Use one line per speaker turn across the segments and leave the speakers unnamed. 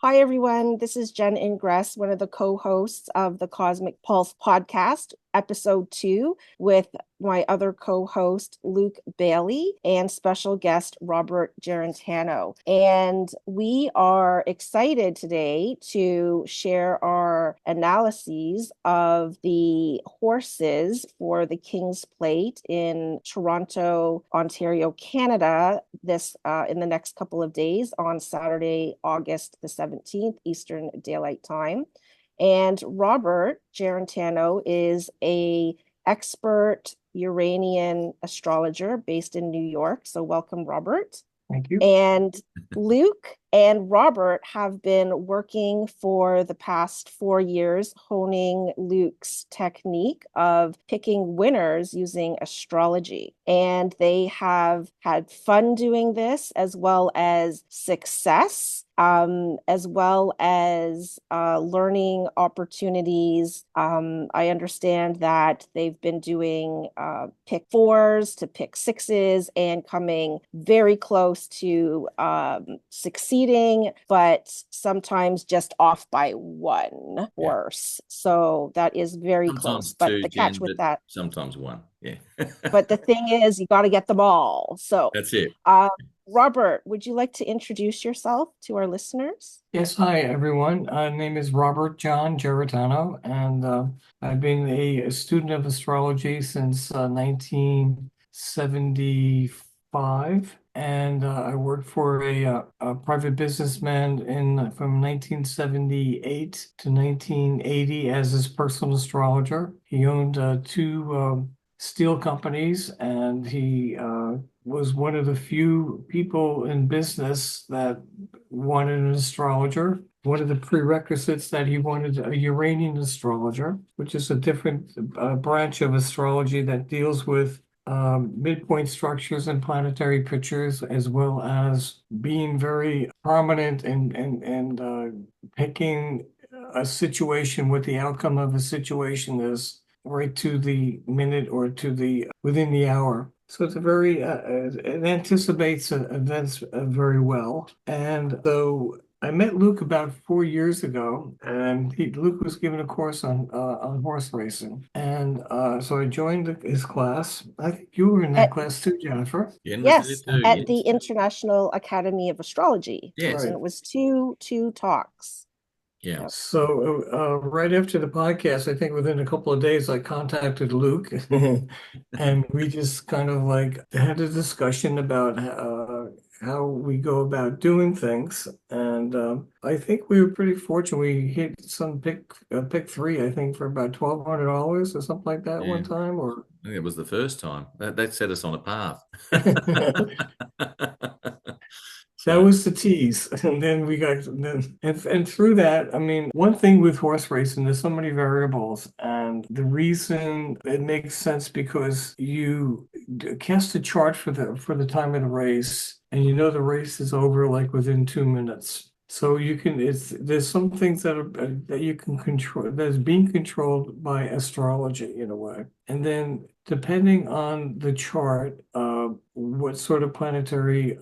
Hi, everyone. This is Jen Ingress, one of the co-hosts of the Cosmic Pulse podcast, episode 2, with my other co-host, Luke Bailey, and special guest, Robert Giarratano. And we are excited today to share our analyses of the horses for the King's Plate in Toronto, Ontario, Canada, this in the next couple of days on Saturday, August the 17th, Eastern Daylight Time. And Robert Giarratano is a expert Uranian astrologer based in New York. So welcome, Robert.
Thank you.
And Luke and Robert have been working for the past 4 years, honing Luke's technique of picking winners using astrology. And they have had fun doing this, as well as success, as well as learning opportunities. I understand that they've been doing pick fours to pick sixes and coming very close to succeeding, but sometimes just off by one
Yeah.
horse. So that is very close.
Sometimes
But
two,
the
Jen,
catch with
but
that,
sometimes one. Yeah.
but the thing is, you got to get them all. So,
That's it.
Robert, would you like to introduce yourself to our listeners?
Yes, hi everyone. Name is Robert John Giarratano, and I've been a student of astrology since 1975, and I worked for a private businessman from 1978 to 1980 as his personal astrologer. He owned two steel companies, and he was one of the few people in business that wanted an astrologer. One of the prerequisites that he wanted a Uranian astrologer, which is a different branch of astrology that deals with midpoint structures and planetary pictures, as well as being very prominent and picking a situation, what the outcome of a situation is, right to the minute or to the within the hour. So it's a very it anticipates events very well. And so I met Luke about 4 years ago, and Luke was giving a course on horse racing, and so I joined his class. I think you were in that
At,
class too, Jennifer.
Jen was there
yes,
too.
at the
Yes.
International Academy of Astrology.
Yes.
And
Right.
it was two talks.
Yeah.
Yep.
So right after the podcast, I think within a couple of days, I contacted Luke, and we just kind of like had a discussion about how we go about doing things. And I think we were pretty fortunate. We hit some pick three, I think, for about $1,200 or something like that
Yeah.
one time. Or
I think it was the first time. That set us on a path.
that
So,
was the tease. And then and through that, I mean, one thing with horse racing, there's so many variables. And the reason it makes sense because you cast a chart for the time of the race, and you know the race is over like within 2 minutes. So there's some things that you can control, that's being controlled by astrology in a way. And then depending on the chart, what sort of planetary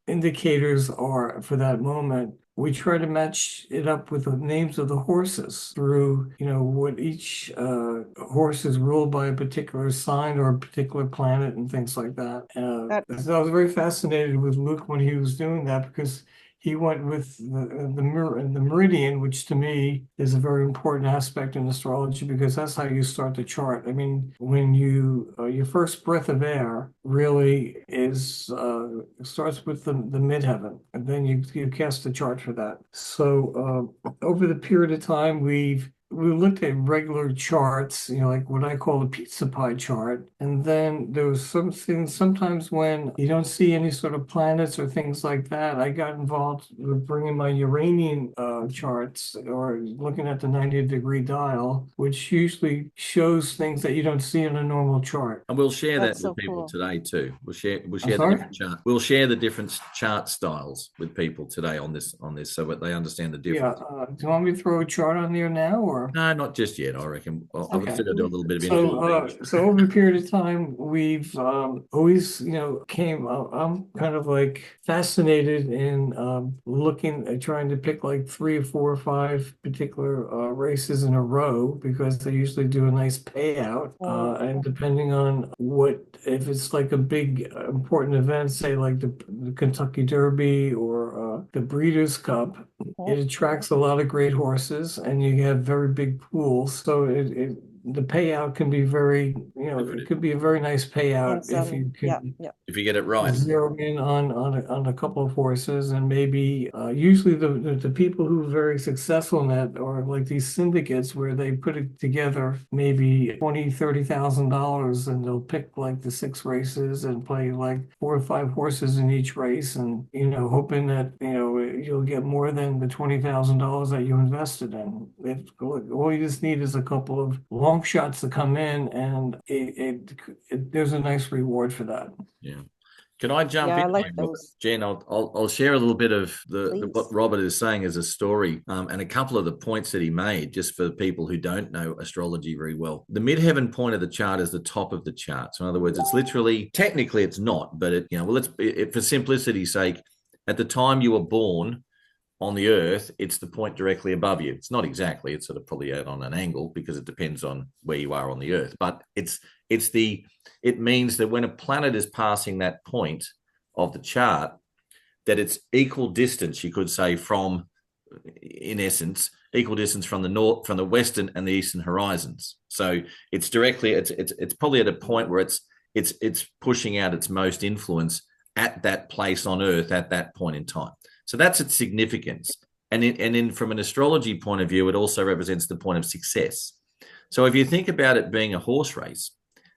indicators are for that moment, we try to match it up with the names of the horses through, what each horse is ruled by a particular sign or a particular planet and things like that.
That
So I was very fascinated with Luke when he was doing that because he went with the meridian, which to me is a very important aspect in astrology because that's how you start the chart. I mean, when your first breath of air really is starts with the midheaven, and then you cast the chart for that. So over the period of time, we looked at regular charts, like what I call a pizza pie chart. And then there was some things, sometimes when you don't see any sort of planets or things like that, I got involved with bringing my Uranian charts or looking at the 90-degree dial, which usually shows things that you don't see in a normal chart.
and we'll share that
that's
with
so
people
cool.
today too. We'll
I'm
share the
sorry?
different chart. We'll share the different chart styles with people today on this so that they understand the
Yeah.
difference.
Do you want me to throw a chart on there now or? or?
No, not just yet, I reckon. Well, I've
Okay.
still got to do a little bit of
So,
information.
so over a period of time, we've always, I'm kind of like fascinated in looking at trying to pick like 3 or 4 or 5 particular races in a row because they usually do a nice payout. And depending on if it's like a big important event, say like the Kentucky Derby or the Breeders' Cup, it attracts a lot of great horses, and you have very big pools. So the payout can be it could be a very nice payout if you can
if you get it right.
zero in on a couple of horses, and maybe usually the people who are very successful in that are like these syndicates where they put it together maybe $20,000-$30,000, and they'll pick like the 6 races and play like 4 or 5 horses in each race, and hoping that you'll get more than the $20,000 that you invested in. All you just need is a couple of long shots to come in, and there's a nice reward for that.
Yeah. Can I jump in?
I like those.
Jen, I'll share a little bit of what
Please.
Robert is saying as a story, and a couple of the points that he made, just for people who don't know astrology very well. The midheaven point of the chart is the top of the chart. So in other words, it's literally, technically it's not, but for simplicity's sake, at the time you were born on the earth, it's the point directly above you. It's not exactly, it's sort of probably out on an angle because it depends on where you are on the earth, but it means that when a planet is passing that point of the chart, that it's equal distance, you could say, from, in essence, equal distance from the western and the eastern horizons. So it's probably at a point where it's pushing out its most influence at that place on earth at that point in time. So that's its significance. And from an astrology point of view, it also represents the point of success. So if you think about it being a horse race,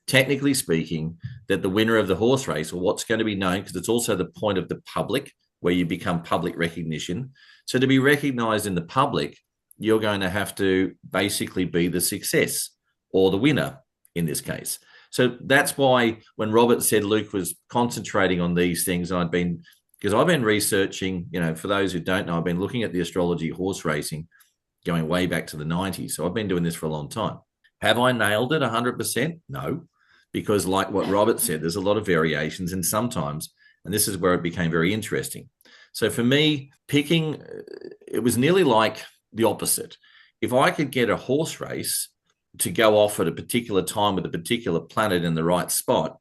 technically speaking, that the winner of the horse race, or what's going to be known, because it's also the point of the public where you become public recognition. So to be recognized in the public, you're going to have to basically be the success or the winner in this case. So that's why when Robert said Luke was concentrating on these things, because I've been researching, for those who don't know, I've been looking at the astrology of horse racing going way back to the 90s. So I've been doing this for a long time. Have I nailed it 100%? No, because like what Robert said, there's a lot of variations, and sometimes, and this is where it became very interesting. So for me, picking, it was nearly like the opposite. If I could get a horse race to go off at a particular time with a particular planet in the right spot,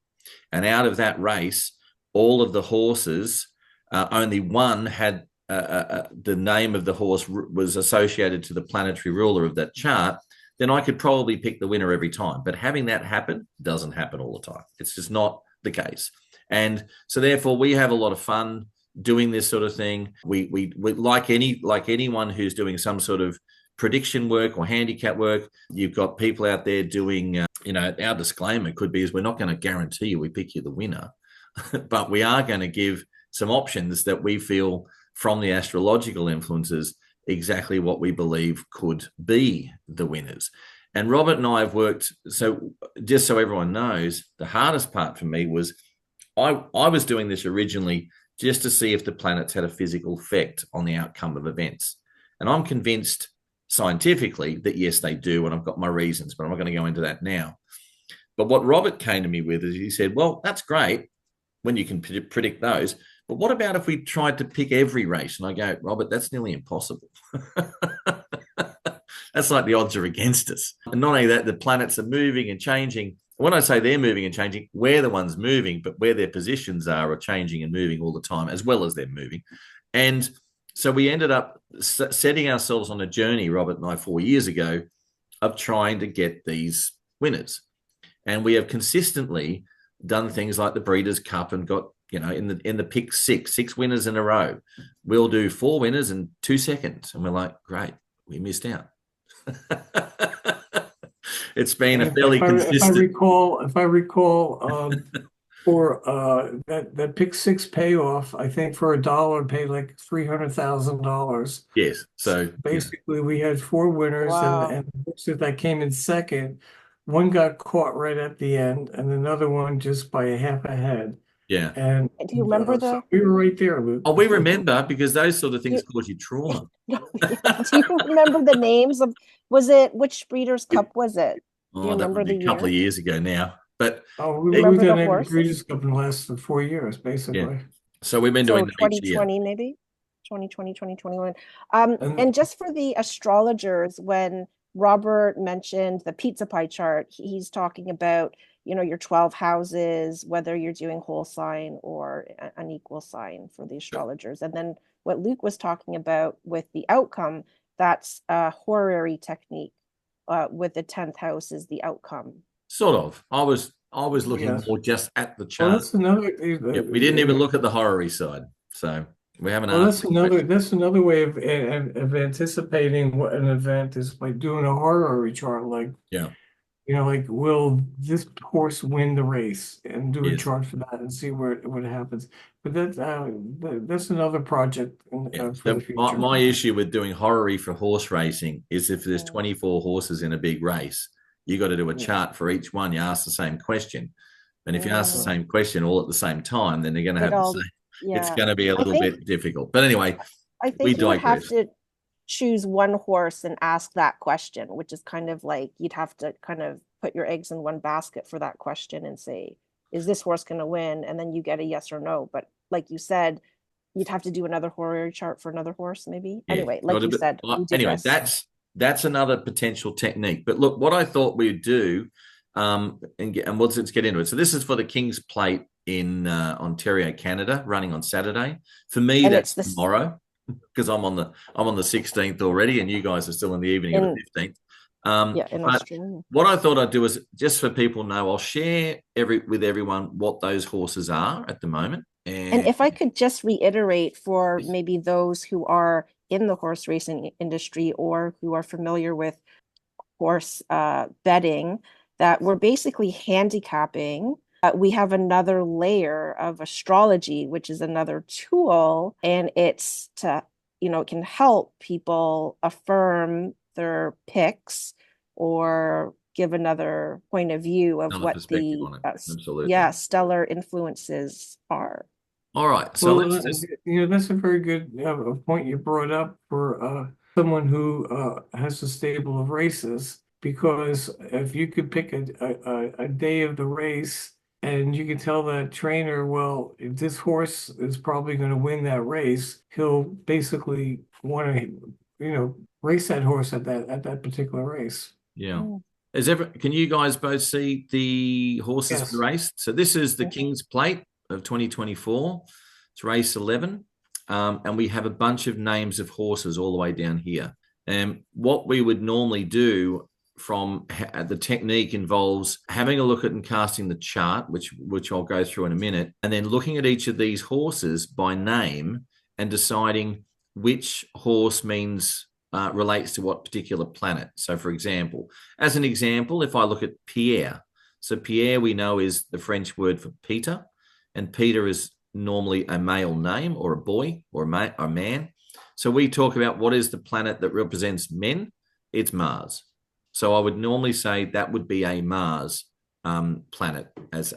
and out of that race, all of the horses, only one had the name of the horse was associated to the planetary ruler of that chart, then I could probably pick the winner every time. But having that happen doesn't happen all the time. It's just not the case. And so therefore we have a lot of fun doing this sort of thing. We like anyone who's doing some sort of prediction work or handicap work, you've got people out there doing, our disclaimer could be is we're not going to guarantee you we pick you the winner, but we are going to give some options that we feel from the astrological influences exactly what we believe could be the winners. And Robert and I have worked, so just so everyone knows, the hardest part for me was I was doing this originally just to see if the planets had a physical effect on the outcome of events. And I'm convinced scientifically that yes, they do, and I've got my reasons, but I'm not going to go into that now. But what Robert came to me with is he said, well, that's great when you can predict those, but what about if we tried to pick every race? And I go, Robert, that's nearly impossible. That's like the odds are against us. And not only that, the planets are moving and changing. When I say they're moving and changing, we're the ones moving, but where their positions are changing and moving all the time, as well as they're moving. And so we ended up setting ourselves on a journey, Robert and I, 4 years ago, of trying to get these winners. And we have consistently done things like the Breeders' Cup and got, in the pick six winners in a row. We'll do 4 winners in 2 seconds. And we're like, great, we missed out. It's been a fairly consistent.
If I recall, for that pick 6 payoff, I think for $1 paid like $300,000.
Yes. So
basically, we had 4 winners, and the horses that came in second, one got caught right at the end, and another one just by a half a head.
Yeah.
And
Do you remember
so
the?
we were right there, Luke.
Oh, we remember because those sort of things
You,
cause you trauma.
do you remember the names of? Was it which Breeders' Cup was it? Do you
Oh, that
remember
would be
the
a couple
year?
of years ago now. But
Oh,
Do you
it,
we've
remember the
done every
horses?
Breeders' Cup in the last 4 years,
yeah.
basically.
So we've been
So
doing them each year.
2020 maybe? 2020, 2021.
And
And just for the astrologers, when Robert mentioned the pizza pie chart, he's talking about, your 12 houses, whether you're doing whole sign or an equal sign for the astrologers. And then what Luke was talking about with the outcome, that's a horary technique. With the 10th house is the outcome.
Sort of. I was looking
yes,
more just at the
well,
chart.
that's another.
Yep. We didn't even look at the horary side. So we haven't
Well,
asked
that's
that
another.
question.
That's another way of anticipating what an event is by doing a horary chart. Like,
Yeah.
like, will this horse win the race, and do a
Yes.
chart for that and see what happens. But that's another project
Yeah.
for the
So my,
future.
my issue with doing horary for horse racing is if there's
Mm.
24 horses in a big race, you got to do a
Yeah.
chart for each one. You ask the same question. And if you ask the
Mm.
same question all at the same time, then they're going to
It
have the
all,
same. It's
yeah.
going to be a
I
little
think
bit difficult. But anyway,
I
we
think you would have
digress.
to choose one horse and ask that question, which is kind of like you'd have to kind of put your eggs in one basket for that question and say, is this horse going to win? And then you get a yes or no. But like you said, you'd have to do another horary chart for another horse, maybe.
Yeah.
Anyway, like you said, we
Anyway,
digress.
that's another potential technique. But look, what I thought we'd do, let's get into it. So this is for the King's Plate in Ontario, Canada, running on Saturday. For me,
And
that's
it's this
tomorrow because I'm on the 16th already, and you guys are still in the evening of
in,
the 15th.
in
But
Australia.
what I thought I'd do is just for people to know, I'll share with everyone what those horses are at the moment.
And
And
if I could just reiterate for maybe those who are in the horse racing industry or who are familiar with horse betting, that we're basically handicapping. We have another layer of astrology, which is another tool, and it's to, it can help people affirm their picks or give another point of view of
another
what
perspective
the
on it. Absolutely.
stellar influences are.
All right. So
Well,
let's just
that's a very good point you brought up for someone who has a stable of races. Because if you could pick a day of the race and you can tell that trainer, well, if this horse is probably going to win that race, he'll basically want to, race that horse at that particular race.
Yeah.
Mm.
Can you guys both see the horses for the
Yes.
race? So this is the
Mhm.
King's Plate of 2024. It's race 11. And we have a bunch of names of horses all the way down here. And what we would normally do from the technique involves having a look at and casting the chart, which I'll go through in a minute, and then looking at each of these horses by name and deciding which horse relates to what particular planet. So, for example, if I look at Pierre, so Pierre we know is the French word for Peter, and Peter is normally a male name or a boy or a man. So we talk about what is the planet that represents men. It's Mars. So I would normally say that would be a Mars planet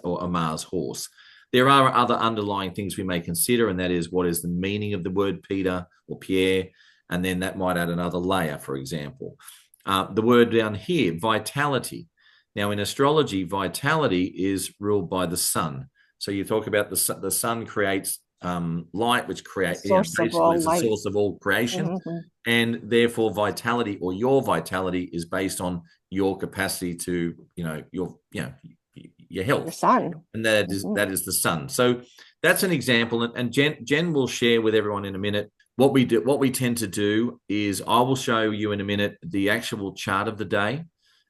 or a Mars horse. There are other underlying things we may consider, and that is what is the meaning of the word Peter or Pierre, and then that might add another layer, for example. The word down here, vitality. Now, in astrology, vitality is ruled by the sun. So you talk about the sun creates light, which
Source of
basically
all
is the
light.
source of all creation.
Mhm.
And therefore, vitality or your vitality is based on your capacity to, your health.
The sun.
And that is the sun. So that's an example. And Jen will share with everyone in a minute what we tend to do is I will show you in a minute the actual chart of the day,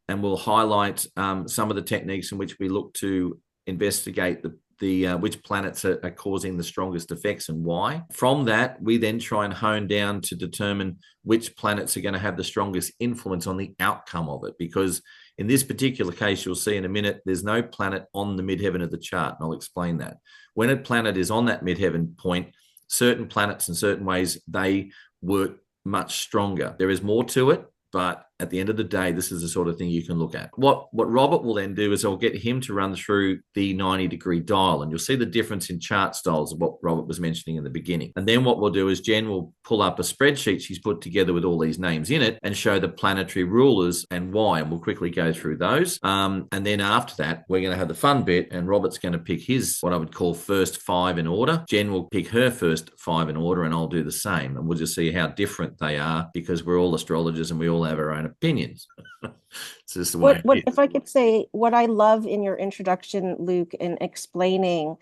and we'll highlight some of the techniques in which we look to investigate which planets are causing the strongest effects and why. From that, we then try and hone down to determine which planets are going to have the strongest influence on the outcome of it. Because in this particular case, you'll see in a minute, there's no planet on the midheaven of the chart, and I'll explain that. When a planet is on that midheaven point, certain planets in certain ways, they work much stronger. There is more to it, but at the end of the day, this is the sort of thing you can look at. What Robert will then do is I'll get him to run through the 90-degree dial, and you'll see the difference in chart styles of what Robert was mentioning in the beginning. And then what we'll do is Jen will pull up a spreadsheet she's put together with all these names in it and show the planetary rulers and why, and we'll quickly go through those. And then after that, we're going to have the fun bit, and Robert's going to pick his, what I would call, first 5 in order. Jen will pick her first 5 in order, and I'll do the same. And we'll just see how different they are, because we're all astrologers and we all have our own opinions. It's just the way
what if I could say, what I love in your introduction, Luke, in explaining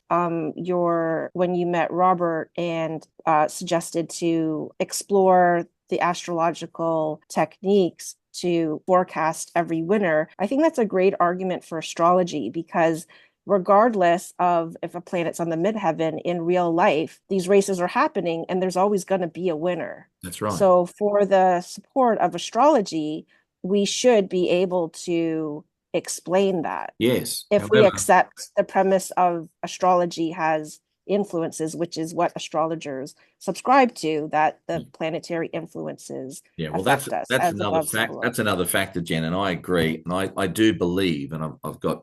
your when you met Robert and suggested to explore the astrological techniques to forecast every winter. I think that's a great argument for astrology, because regardless of if a planet's on the midheaven, in real life, these races are happening and there's always going to be a winner.
That's right.
So for the support of astrology, we should be able to explain that.
Yes.
If we accept the premise of astrology has influences, which is what astrologers subscribe to, that the planetary influences affect us.
That's another fact. That's another factor, Jen, and I agree. And I do believe, and I've got,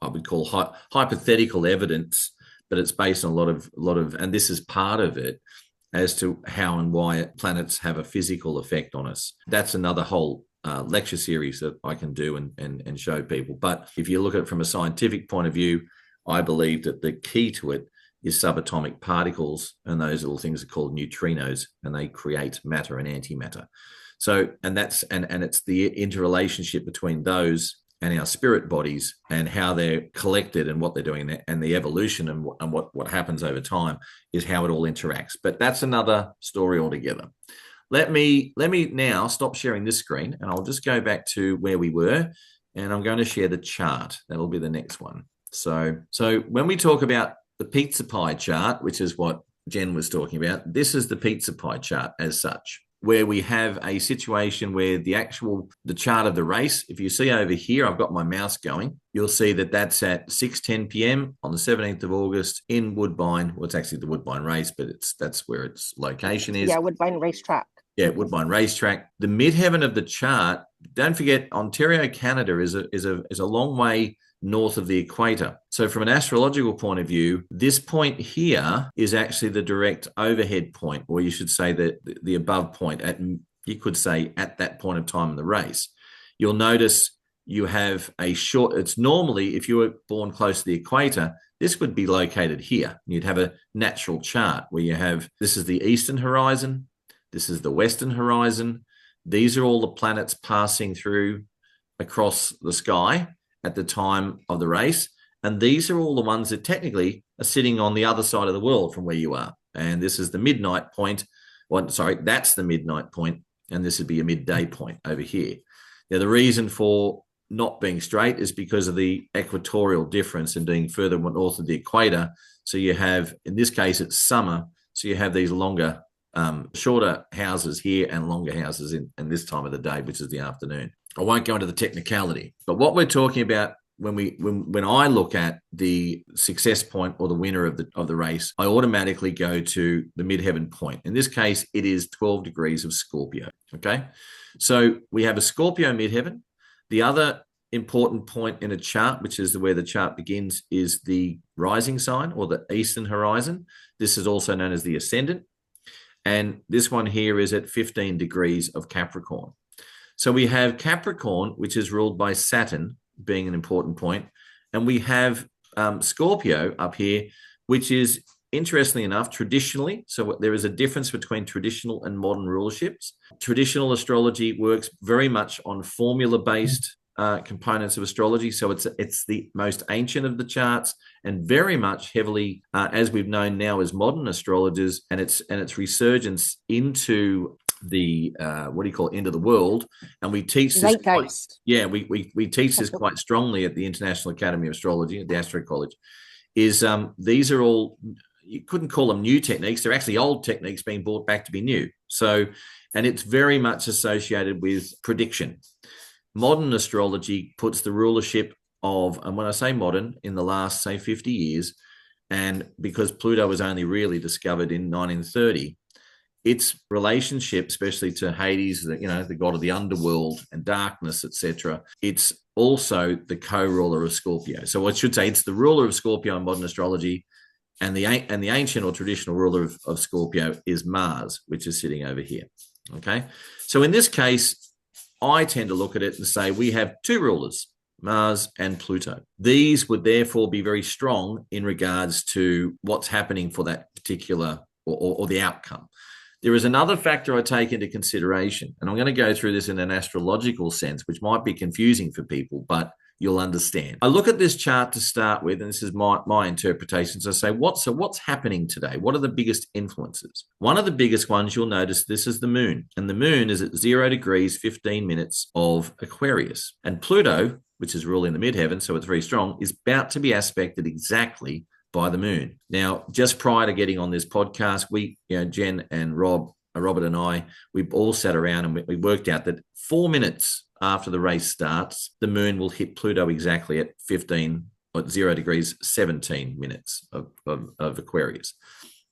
I would call hypothetical evidence, but it's based on a lot of, and this is part of it, as to how and why planets have a physical effect on us. That's another whole lecture series that I can do and show people. But if you look at it from a scientific point of view, I believe that the key to it is subatomic particles, and those little things are called neutrinos, and they create matter and antimatter. So, and it's the interrelationship between those and our spirit bodies, and how they're collected and what they're doing, and the evolution and what happens over time is how it all interacts. But that's another story altogether. Let me now stop sharing this screen, and I'll just go back to where we were, and I'm going to share the chart. That'll be the next one. So when we talk about the pizza pie chart, which is what Jen was talking about, this is the pizza pie chart as such, where we have a situation where the chart of the race, if you see over here, I've got my mouse going, you'll see that that's at 6:10 p.m. on the 17th of August in Woodbine. Well, it's actually the Woodbine race, but that's where its location is.
Yeah, Woodbine racetrack.
Yeah, Woodbine racetrack. The midheaven of the chart, don't forget, Ontario, Canada is a long way north of the equator. So from an astrological point of view, this point here is actually the direct overhead point, or you should say the above point, you could say at that point of time in the race. You'll notice you have it's normally, if you were born close to the equator, this would be located here. You'd have a natural chart where you have, this is the eastern horizon, this is the western horizon. These are all the planets passing through across the sky at the time of the race. And these are all the ones that technically are sitting on the other side of the world from where you are. And this is the midnight point. That's the midnight point. And this would be a midday point over here. Now, the reason for not being straight is because of the equatorial difference and being further north of the equator. So you have, in this case, it's summer. So you have these longer, shorter houses here and longer houses in this time of the day, which is the afternoon. I won't go into the technicality, but what we're talking about when I look at the success point or the winner of the race, I automatically go to the midheaven point. In this case, it is 12 degrees of Scorpio. Okay, so we have a Scorpio midheaven. The other important point in a chart, which is where the chart begins, is the rising sign or the eastern horizon. This is also known as the ascendant, and this one here is at 15 degrees of Capricorn. So we have Capricorn, which is ruled by Saturn, being an important point. And we have Scorpio up here, which is, interestingly enough, traditionally. So there is a difference between traditional and modern rulerships. Traditional astrology works very much on formula-based components of astrology. So it's the most ancient of the charts, and very much heavily, as we've known now as modern astrologers, and its resurgence into the into the world. And we teach this we teach this quite strongly at the International Academy of Astrology at the Astro College. These are all, you couldn't call them new techniques, they're actually old techniques being brought back to be new. So, and it's very much associated with prediction. Modern astrology puts the rulership of, and when I say modern, in the last, say, 50 years, and because Pluto was only really discovered in 1930, its relationship, especially to Hades, the god of the underworld and darkness, etc. It's also the co-ruler of Scorpio. So I should say it's the ruler of Scorpio in modern astrology, and the ancient or traditional ruler of Scorpio is Mars, which is sitting over here. Okay, so in this case, I tend to look at it and say we have two rulers, Mars and Pluto. These would therefore be very strong in regards to what's happening for that particular or the outcome. There is another factor I take into consideration, and I'm going to go through this in an astrological sense, which might be confusing for people, but you'll understand. I look at this chart to start with, and this is my interpretations. I say, what's happening today? What are the biggest influences? One of the biggest ones you'll notice, this is the moon, and the moon is at 0 degrees, 15 minutes of Aquarius. And Pluto, which is ruling the midheaven, so it's very strong, is about to be aspected exactly by the moon. Now, just prior to getting on this podcast, we, Jen and Robert and I, we all sat around and we worked out that 4 minutes after the race starts, the moon will hit Pluto exactly at 0 degrees, 17 minutes of Aquarius.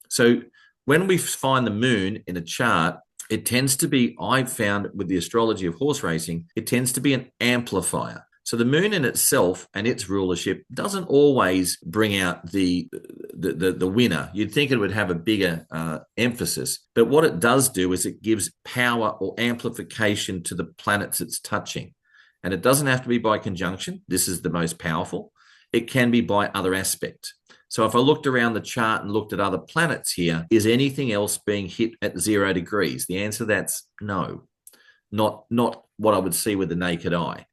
So when we find the moon in a chart, it tends to be, I've found with the astrology of horse racing, it tends to be an amplifier. So the moon in itself and its rulership doesn't always bring out the winner. You'd think it would have a bigger emphasis, but what it does do is it gives power or amplification to the planets it's touching. And it doesn't have to be by conjunction. This is the most powerful. It can be by other aspect. So if I looked around the chart and looked at other planets here, is anything else being hit at 0 degrees? The answer to that's no, not what I would see with the naked eye.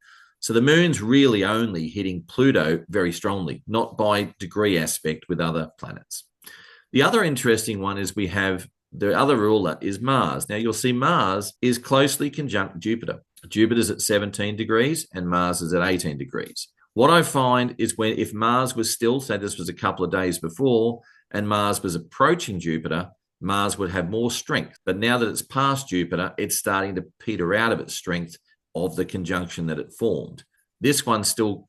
So the moon's really only hitting Pluto very strongly, not by degree aspect with other planets. The other interesting one is we have the other ruler is Mars. Now you'll see Mars is closely conjunct Jupiter. Jupiter's at 17 degrees and Mars is at 18 degrees. What I find is if Mars was still, say this was a couple of days before, and Mars was approaching Jupiter, Mars would have more strength. But now that it's past Jupiter, it's starting to peter out of its strength of the conjunction that it formed. This one's still,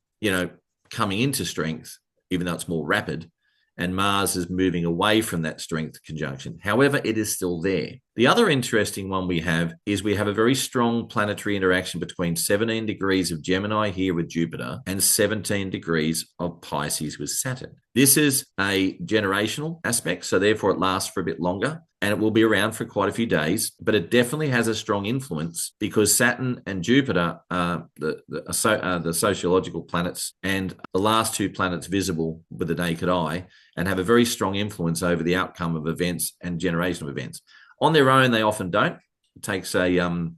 coming into strength, even though it's more rapid, and Mars is moving away from that strength conjunction. However, it is still there. The other interesting one we have is we have a very strong planetary interaction between 17 degrees of Gemini here with Jupiter and 17 degrees of Pisces with Saturn. This is a generational aspect, so therefore it lasts for a bit longer and it will be around for quite a few days, but it definitely has a strong influence because Saturn and Jupiter are the sociological planets and the last two planets visible with the naked eye and have a very strong influence over the outcome of events and generational events. On their own, they often don't. It takes one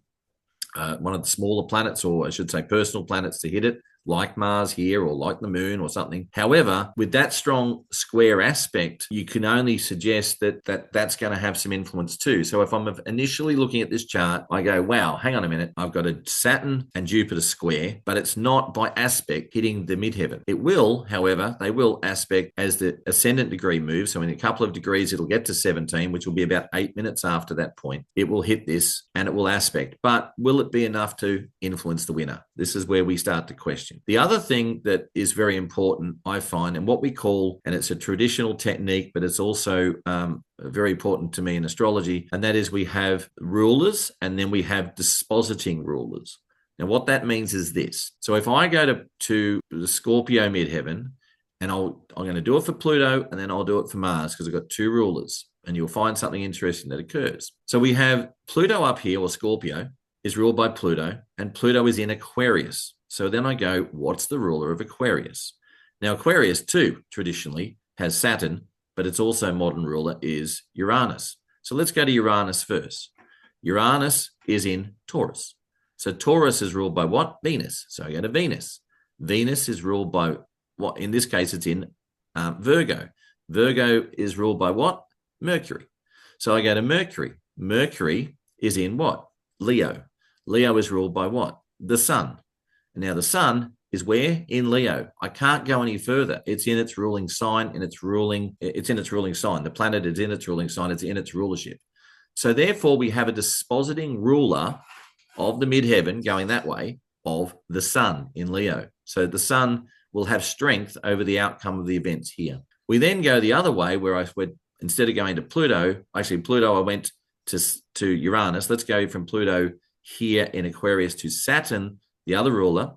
of the smaller planets, or I should say personal planets, to hit it, like Mars here or like the moon or something. However, with that strong square aspect, you can only suggest that's going to have some influence too. So if I'm initially looking at this chart, I go, wow, hang on a minute. I've got a Saturn and Jupiter square, but it's not by aspect hitting the midheaven. It will, however, they will aspect as the ascendant degree moves. So in a couple of degrees, it'll get to 17, which will be about 8 minutes after that point. It will hit this and it will aspect. But will it be enough to influence the winner? This is where we start to question. The other thing that is very important, I find, and what we call, and it's a traditional technique, but it's also very important to me in astrology, and that is we have rulers and then we have dispositing rulers. Now, what that means is this. So if I go to the Scorpio midheaven, and I'm going to do it for Pluto, and then I'll do it for Mars because I've got two rulers, and you'll find something interesting that occurs. So we have Pluto up here, or Scorpio, is ruled by Pluto, and Pluto is in Aquarius. So then I go, what's the ruler of Aquarius? Now, Aquarius too, traditionally, has Saturn, but its also modern ruler is Uranus. So let's go to Uranus first. Uranus is in Taurus. So Taurus is ruled by what? Venus. So I go to Venus. Venus is ruled by what? In this case, it's in Virgo. Virgo is ruled by what? Mercury. So I go to Mercury. Mercury is in what? Leo. Leo is ruled by what? The sun. Now the sun is where? In Leo. I can't go any further. It's in its ruling sign, and it's in its ruling sign. The planet is in its ruling sign. It's in its rulership. So therefore, we have a dispositing ruler of the midheaven going that way of the sun in Leo. So the sun will have strength over the outcome of the events here. We then go the other way where instead of going to Pluto, I went to Uranus. Let's go from Pluto here in Aquarius to Saturn, the other ruler.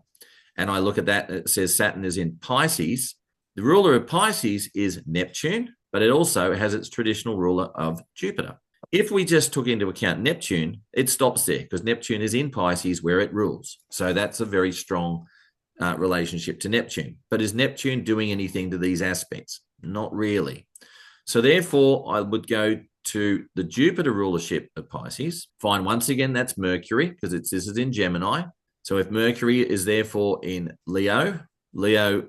And I look at that, it says Saturn is in Pisces. The ruler of Pisces is Neptune, but it also has its traditional ruler of Jupiter. If we just took into account Neptune, it stops there because Neptune is in Pisces where it rules. So that's a very strong relationship to Neptune. But is Neptune doing anything to these aspects? Not really. So therefore, I would go to the Jupiter rulership of Pisces. Fine, once again, that's Mercury because this is in Gemini. So if Mercury is therefore in Leo, Leo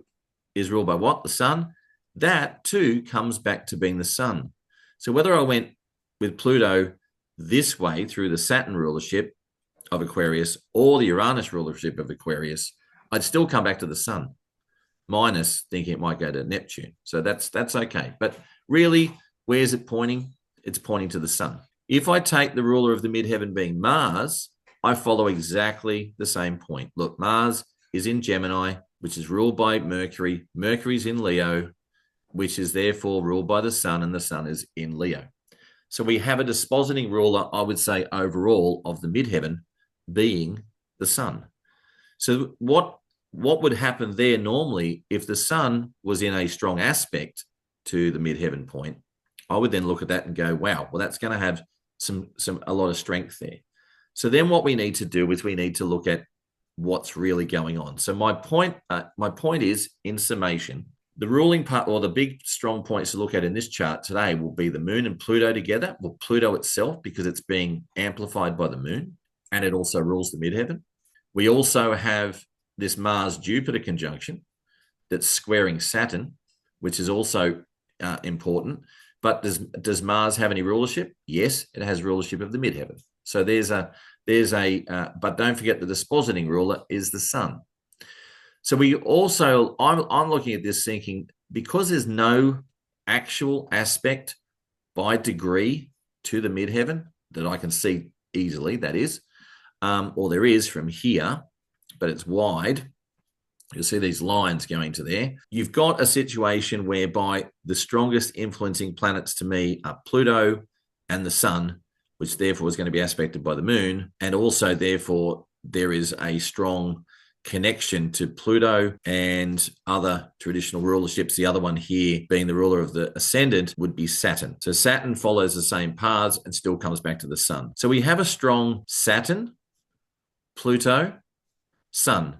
is ruled by what? The sun. That too comes back to being the sun. So whether I went with Pluto this way through the Saturn rulership of Aquarius or the Uranus rulership of Aquarius, I'd still come back to the sun, minus thinking it might go to Neptune. So that's okay. But really, where's it pointing? It's pointing to the sun. If I take the ruler of the midheaven being Mars, I follow exactly the same point. Look, Mars is in Gemini, which is ruled by Mercury. Mercury's in Leo, which is therefore ruled by the sun, and the sun is in Leo. So we have a dispositing ruler, I would say, overall of the midheaven being the sun. So what would happen there normally if the sun was in a strong aspect to the midheaven point? I would then look at that and go, wow, well, that's going to have a lot of strength there. So then what we need to do is we need to look at what's really going on. So my point is, in summation, the ruling part or the big strong points to look at in this chart today will be the moon and Pluto together. Well, Pluto itself, because it's being amplified by the moon, and it also rules the midheaven. We also have this Mars-Jupiter conjunction that's squaring Saturn, which is also important. But does Mars have any rulership? Yes, it has rulership of the midheaven. So but don't forget the dispositing ruler is the sun. So I'm looking at this thinking, because there's no actual aspect by degree to the midheaven that I can see easily, that is, or there is from here, but it's wide. You'll see these lines going to there. You've got a situation whereby the strongest influencing planets to me are Pluto and the sun, which therefore is going to be aspected by the moon. And also, therefore, there is a strong connection to Pluto and other traditional rulerships. The other one here being the ruler of the ascendant would be Saturn. So Saturn follows the same paths and still comes back to the sun. So we have a strong Saturn, Pluto, sun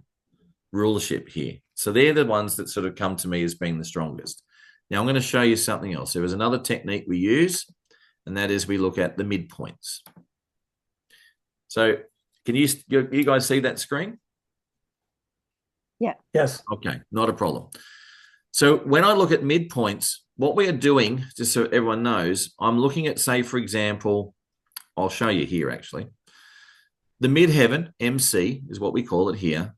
rulership here. So they're the ones that sort of come to me as being the strongest. Now I'm going to show you something else. There is another technique we use, and that is we look at the midpoints. So can you guys see that screen?
Yeah.
Yes.
Okay, not a problem. So when I look at midpoints, what we are doing, just so everyone knows, I'm looking at, say, for example, I'll show you here actually. The midheaven, MC, is what we call it here.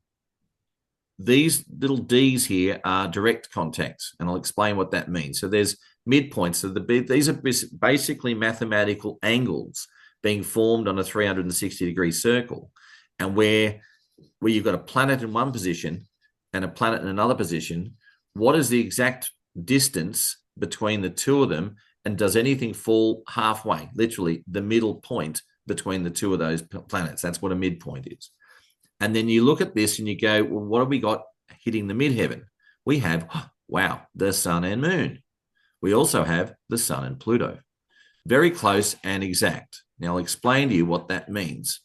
These little D's here are direct contacts, and I'll explain what that means. So there's midpoints. So these are basically mathematical angles being formed on a 360-degree circle, and where you've got a planet in one position and a planet in another position, what is the exact distance between the two of them, and does anything fall halfway, literally the middle point between the two of those planets? That's what a midpoint is. And then you look at this and you go, well, what have we got hitting the midheaven? We have, wow, the sun and moon. We also have the sun and Pluto. Very close and exact. Now I'll explain to you what that means.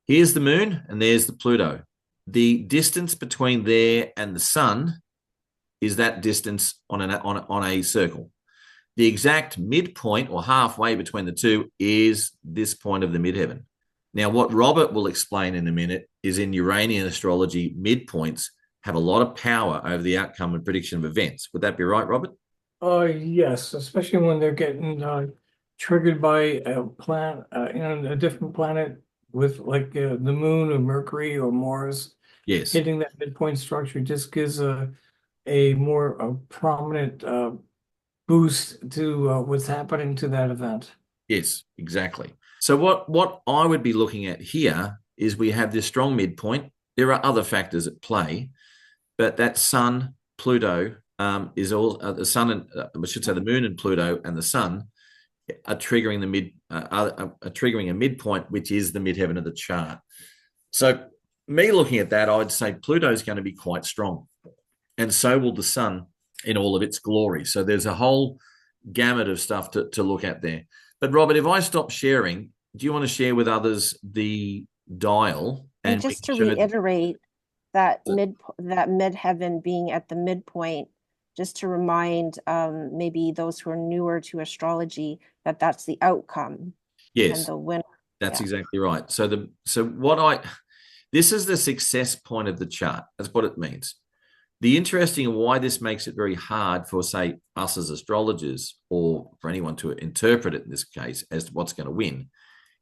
Here's the moon and there's the Pluto. The distance between there and the sun is that distance on a circle. The exact midpoint or halfway between the two is this point of the midheaven. Now, what Robert will explain in a minute is in Uranian astrology, midpoints have a lot of power over the outcome and prediction of events. Would that be right, Robert?
Yes, especially when they're getting triggered by a planet, a different planet with like the moon or Mercury or Mars.
Yes.
Hitting that midpoint structure just gives a more prominent boost to what's happening to that event.
Yes, exactly. So what I would be looking at here is we have this strong midpoint. There are other factors at play, but that sun, Pluto, is all the sun and I should say the moon and Pluto and the sun are triggering triggering a midpoint, which is the midheaven of the chart. So me looking at that, I would say Pluto's going to be quite strong, and so will the sun in all of its glory. So there's a whole gamut of stuff to look at there. But Robert, if I stop sharing, do you want to share with others the dial?
And just to reiterate that midheaven being at the midpoint, just to remind maybe those who are newer to astrology that that's the outcome.
Yes,
and the winner.
That's exactly right. This is the success point of the chart. That's what it means. The interesting why this makes it very hard for, say, us as astrologers, or for anyone to interpret it in this case as to what's going to win,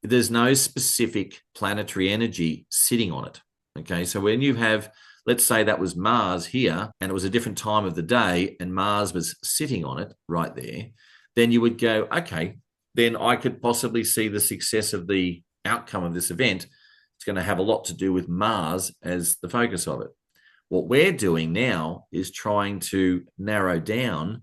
there's no specific planetary energy sitting on it. Okay, so when you have, let's say that was Mars here, and it was a different time of the day, and Mars was sitting on it right there, then you would go, okay, then I could possibly see the success of the outcome of this event. It's going to have a lot to do with Mars as the focus of it. What we're doing now is trying to narrow down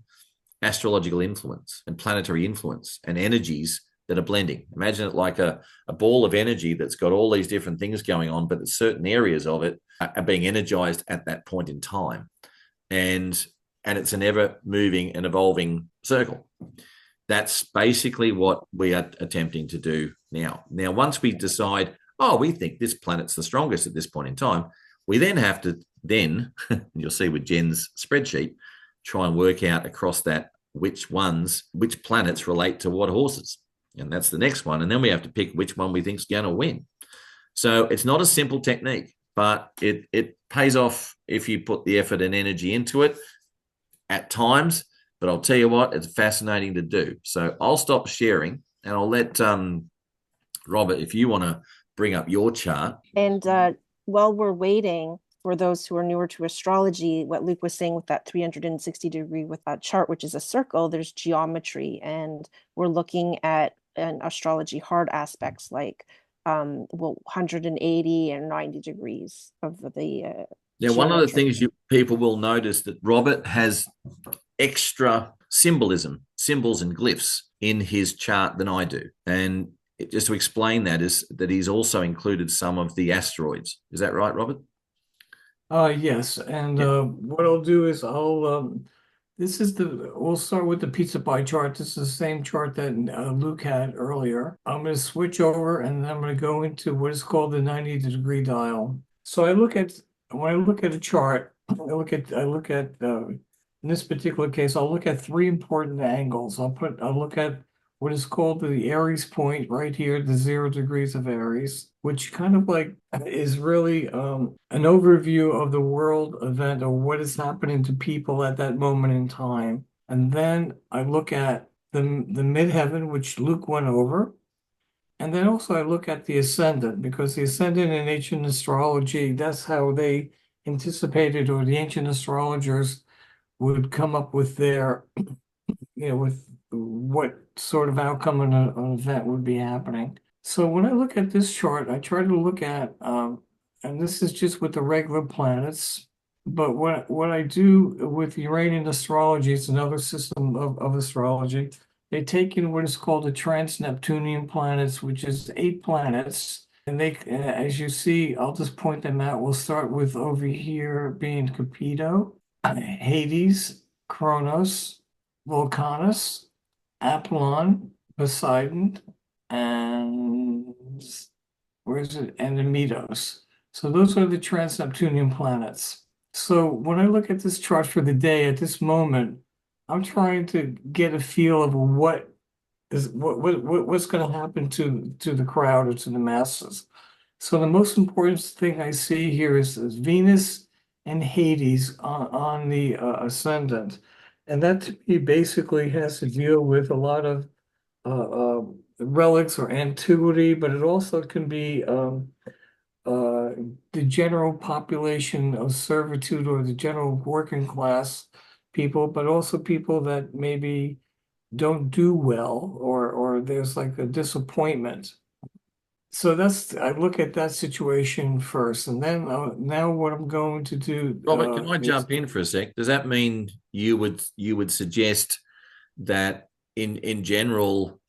astrological influence and planetary influence and energies that are blending. Imagine it like a ball of energy that's got all these different things going on, but certain areas of it are being energized at that point in time. And it's an ever-moving and evolving circle. That's basically what we are attempting to do now. Now, once we decide, we think this planet's the strongest at this point in time, we then have to you'll see with Jen's spreadsheet, try and work out across that which planets relate to what horses. And that's the next one. And then we have to pick which one we think is going to win. So it's not a simple technique, but it pays off if you put the effort and energy into it at times. But I'll tell you what, it's fascinating to do. So I'll stop sharing and I'll let Robert, if you want to bring up your chart.
And while we're waiting, for those who are newer to astrology, what Luke was saying with that 360 degree with that chart, which is a circle, there's geometry, and we're looking at an astrology hard aspects like 180 and 90 degrees of the
one of the things people will notice that Robert has extra symbols and glyphs in his chart than I do. And just to explain that is that he's also included some of the asteroids. Is that right, Robert?
Yes, and what I'll do is we'll start with the pizza pie chart. This is the same chart that Luke had earlier. I'm going to switch over and then I'm going to go into what is called the 90-degree dial. So when I look at a chart, I look at in this particular case, I'll look at three important angles. I'll look at what is called the Aries point right here, the 0 degrees of Aries, which kind of like is really an overview of the world event or what is happening to people at that moment in time. And then I look at the midheaven, which Luke went over. And then also I look at the ascendant, because the ascendant in ancient astrology, that's how they anticipated, or the ancient astrologers would come up with their, with what sort of outcome an event would be happening. So when I look at this chart, I try to look at, and this is just with the regular planets, but what I do with Uranian astrology, it's another system of astrology. They take in what is called the trans-Neptunian planets, which is 8 planets. And they, as you see, I'll just point them out. We'll start with over here being Capito, Hades, Kronos, Vulcanus, Apollon, Poseidon, and and Amidus. So those are the trans-Neptunian planets. So when I look at this chart for the day at this moment, I'm trying to get a feel of what's going to happen to the crowd or to the masses. So the most important thing I see here is Venus and Hades on the ascendant. And that to me basically has to deal with a lot of relics or antiquity, but it also can be the general population of servitude or the general working class people, but also people that maybe don't do well or there's like a disappointment. So I look at that situation first, and then now what I'm going to do.
Robert, can I jump in for a sec? Does that mean you would suggest that in general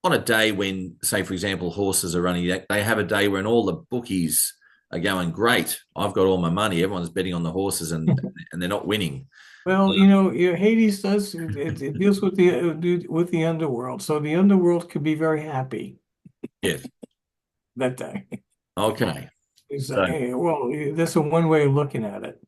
on a day when, say, for example, horses are running, they have a day when all the bookies are going, great, I've got all my money. Everyone's betting on the horses and they're not winning.
Well, Hades does it deals with the underworld, so the underworld could be very happy
Yes.
that day.
Okay.
Well, that's a one way of looking at it.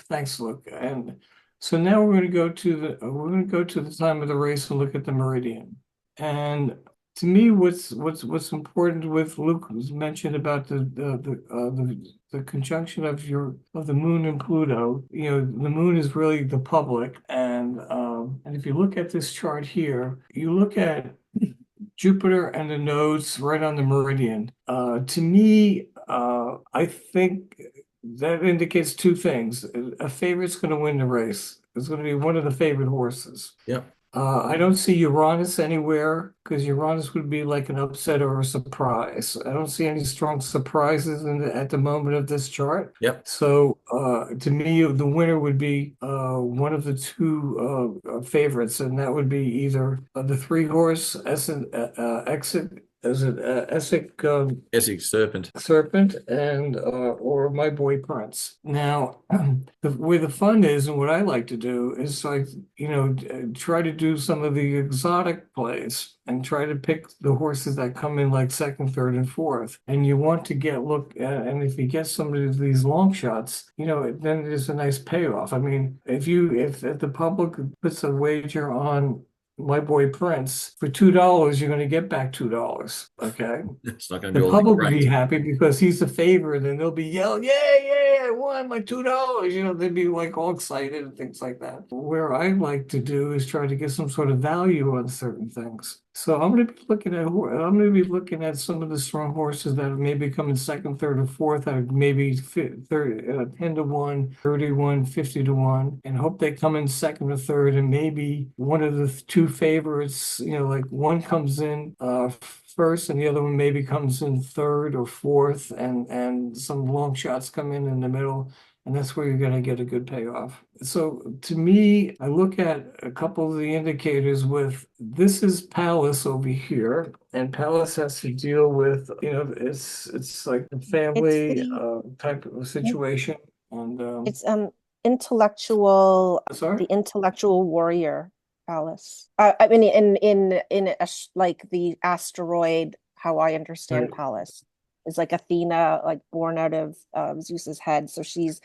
Thanks, Luke. And so now we're going to go to the time of the race and look at the meridian. And to me, what's important with Luke was mentioned about the conjunction of the moon and Pluto. The moon is really the public, and if you look at this chart here, you look at Jupiter and the nodes right on the meridian. To me, I think that indicates two things. A favorite's going to win the race. It's going to be one of the favorite horses.
Yep.
I don't see Uranus anywhere because Uranus would be like an upset or a surprise. I don't see any strong surprises at the moment of this chart.
Yep.
So to me, the winner would be one of the two favorites, and that would be either the three horse
Essex
Serpent and or My Boy Prince. Now, where the fun is, and what I like to do is try to do some of the exotic plays and try to pick the horses that come in like second, third, and fourth. And you want to and if you get some of these long shots, then there's a nice payoff. I mean, if the public puts a wager on My Boy Prince for $2, you're going to get back $2. Okay.
It's not going to be
The
all that
public will
great.
be happy because he's the favorite and they'll be yelling, yeah, I won my $2. They'd be like all excited and things like that. Where I like to do is try to get some sort of value on certain things. So I'm going to be looking at some of the strong horses that maybe come in second, third, or fourth, at maybe 10 to 1, 30 to 1, 50 to 1, and hope they come in second or third, and maybe one of the two favorites, like one comes in first and the other one maybe comes in third or fourth, and some long shots come in the middle. And that's where you're going to get a good payoff. So to me, I look at a couple of the indicators this is Palace over here, and Palace has to deal with, it's like a family type of situation. And
it's intellectual,
sorry?
the intellectual warrior Palace. I mean, in like the asteroid, how I understand
Right.
Palace is like Athena, like born out of Zeus's head. So she's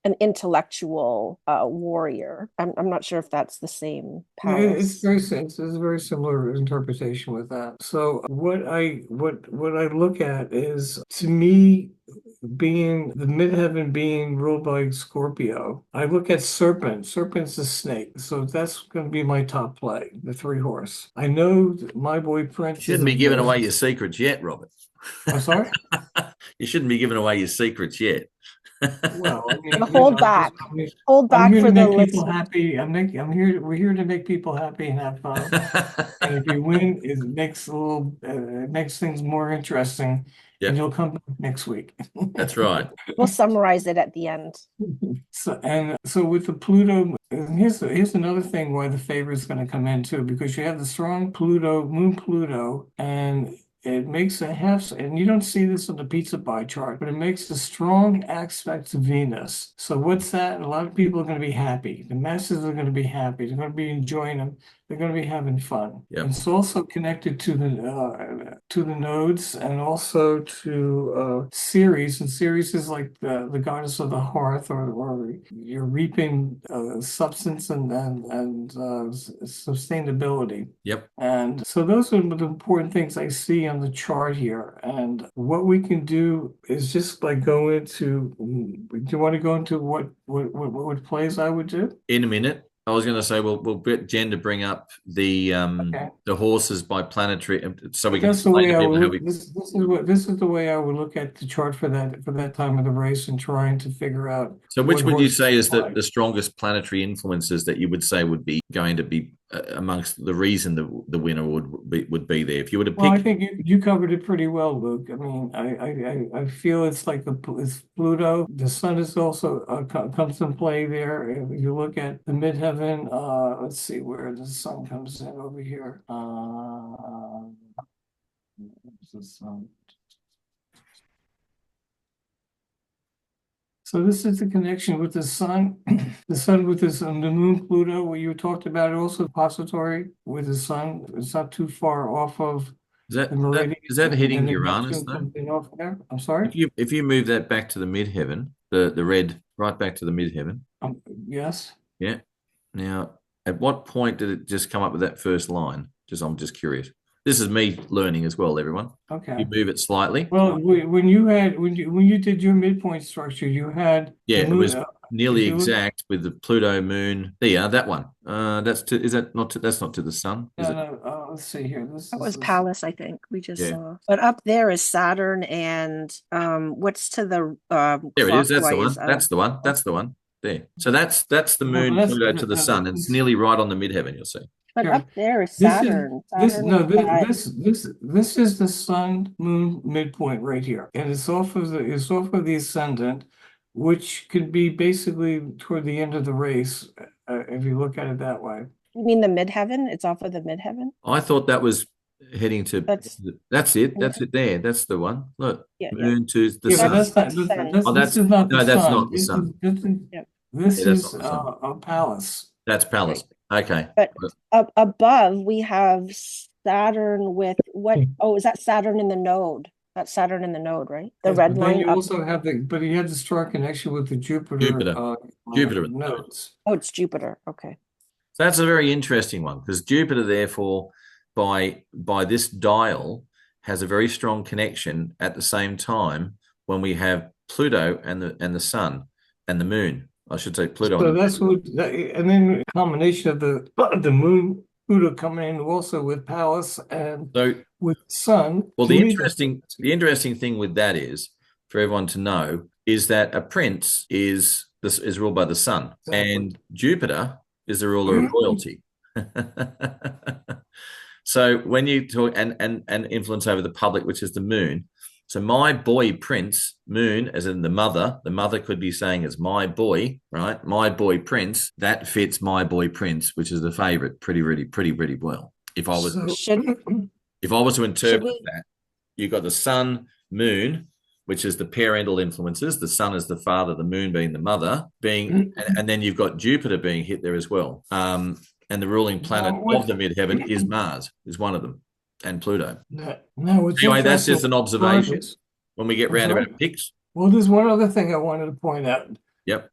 an intellectual warrior. I'm not sure if that's the same
Yeah, it's
Palace.
it's a very similar interpretation with that. So what I look at is, to me, being the midheaven being ruled by Scorpio, I look at Serpent. Serpent's a snake, so that's going to be my top play, the three horse. I know that My Boy
You
Prince
shouldn't be giving away your secrets yet, Robert.
I'm sorry.
You shouldn't be giving away your secrets yet.
Well, I mean,
Hold back. Hold
I'm
back
here
for
to
the
make people
listener.
happy. We're here to make people happy and have fun. And if you win, it makes things more interesting, and
Yep,
you'll come back next week.
that's right.
We'll summarize it at the end.
So with the Pluto, and here's another thing why the favor is going to come in too, because you have the strong Moon Pluto, and it makes and you don't see this on the pizza pie chart, but it makes a strong aspect to Venus. So what's that? A lot of people are going to be happy. The masses are going to be happy. They're going to be enjoying them. They're going to be having fun.
Yep.
It's also connected to the nodes, and also to Ceres. And Ceres is like the goddess of the hearth, or you're reaping substance and sustainability.
Yep.
And so those are the important things I see on the chart here. And what we can do is just like go into. Do you want to go into what plays I would do?
In a minute. I was going to say we'll get Jen to bring up the horses by planetary, so we can
That's the way I
explain to
would
people
look. This is the way I would look at the chart for that time of the race, and trying to figure out.
So which
what
would you
horse
say
to
is
buy.
the strongest planetary influences that you would say would be going to be amongst the reason the winner would be there. If you were to
Well, I
pick,
think you covered it pretty well, Luke. I mean, I feel it's like it's Pluto. The sun is also comes in play there. If you look at the midheaven, let's see where the sun comes in over here. Where's the sun? So this is the connection with the sun, the sun with this the moon Pluto, where you talked about it also repository with the sun. It's not too far off of
is that
the meridian,
is that hitting
and then
Uranus
Neptune
though?
comes in off there. I'm sorry.
If you move that back to the midheaven, the red right back to the midheaven,
Yes.
yeah. Now, at what point did it just come up with that first line? I'm just curious. This is me learning as well, everyone.
Okay.
You move it slightly.
Well, when you did your midpoint structure, you had
Yeah,
the
it was
moon.
nearly
If you look,
exact with the Pluto moon. There you are, that one. Is that not to, that's not to the sun, is it?
let's see here. This
That
is
was Pallas, I think we just
Yeah.
saw. But up there is Saturn and what's to the
There it is. That's the one.
clockwise of
That's the one. That's the one. There. So that's the
no, but
moon
that's
Pluto to the sun. It's nearly right on the midheaven, you'll see.
but
here.
up there is
This is
Saturn.
this
Saturn
no
is that
this is the sun moon midpoint right here, and it's off of the ascendant, which could be basically toward the end of the race, if you look at it that way.
you mean the midheaven? It's off of the midheaven?
I thought that was heading to
That's
that's it. That's it there. That's the one. Look.
yeah, yeah.
Moon to the
Yeah, but
sun.
that's not
Sun.
Oh,
this is not the
no, that's
sun.
not the sun.
Yep.
This
Yeah, that's
is
not the sun.
a palace.
That's Pallas. Okay.
But up above we have Saturn with what? Oh, is that Saturn in the node? That's Saturn in the node, right? The
Yes,
red
but then
line
you
up.
also have but he had the strong connection with the Jupiter
Jupiter. Jupiter.
nodes.
Oh, it's Jupiter. Okay.
So that's a very interesting one because Jupiter, therefore, by this dial, has a very strong connection at the same time when we have Pluto and the Sun and the Moon. I should say Pluto.
So
And
that's and then a combination of the moon, Pluto coming in also with Pallas and
so,
with Sun.
well,
To
the
me,
interesting thing with that is for everyone to know is that a prince is ruled by the Sun,
Exactly.
and Jupiter is the ruler of royalty. So when you talk and influence over the public, which is the moon. So my boy prince, moon, as in the mother could be saying it's my boy, right? My boy prince, that fits my boy prince, which is the favorite pretty well. If I was to interpret that, you've got the sun, moon, which is the parental influences. The sun is the father, the moon being the mother, and then you've got Jupiter being hit there as well. And the ruling planet of the midheaven is Mars, is one of them, and Pluto. Anyway, that's just an observation. When we get round to our picks.
Well, there's one other thing I wanted to point out.
Yep.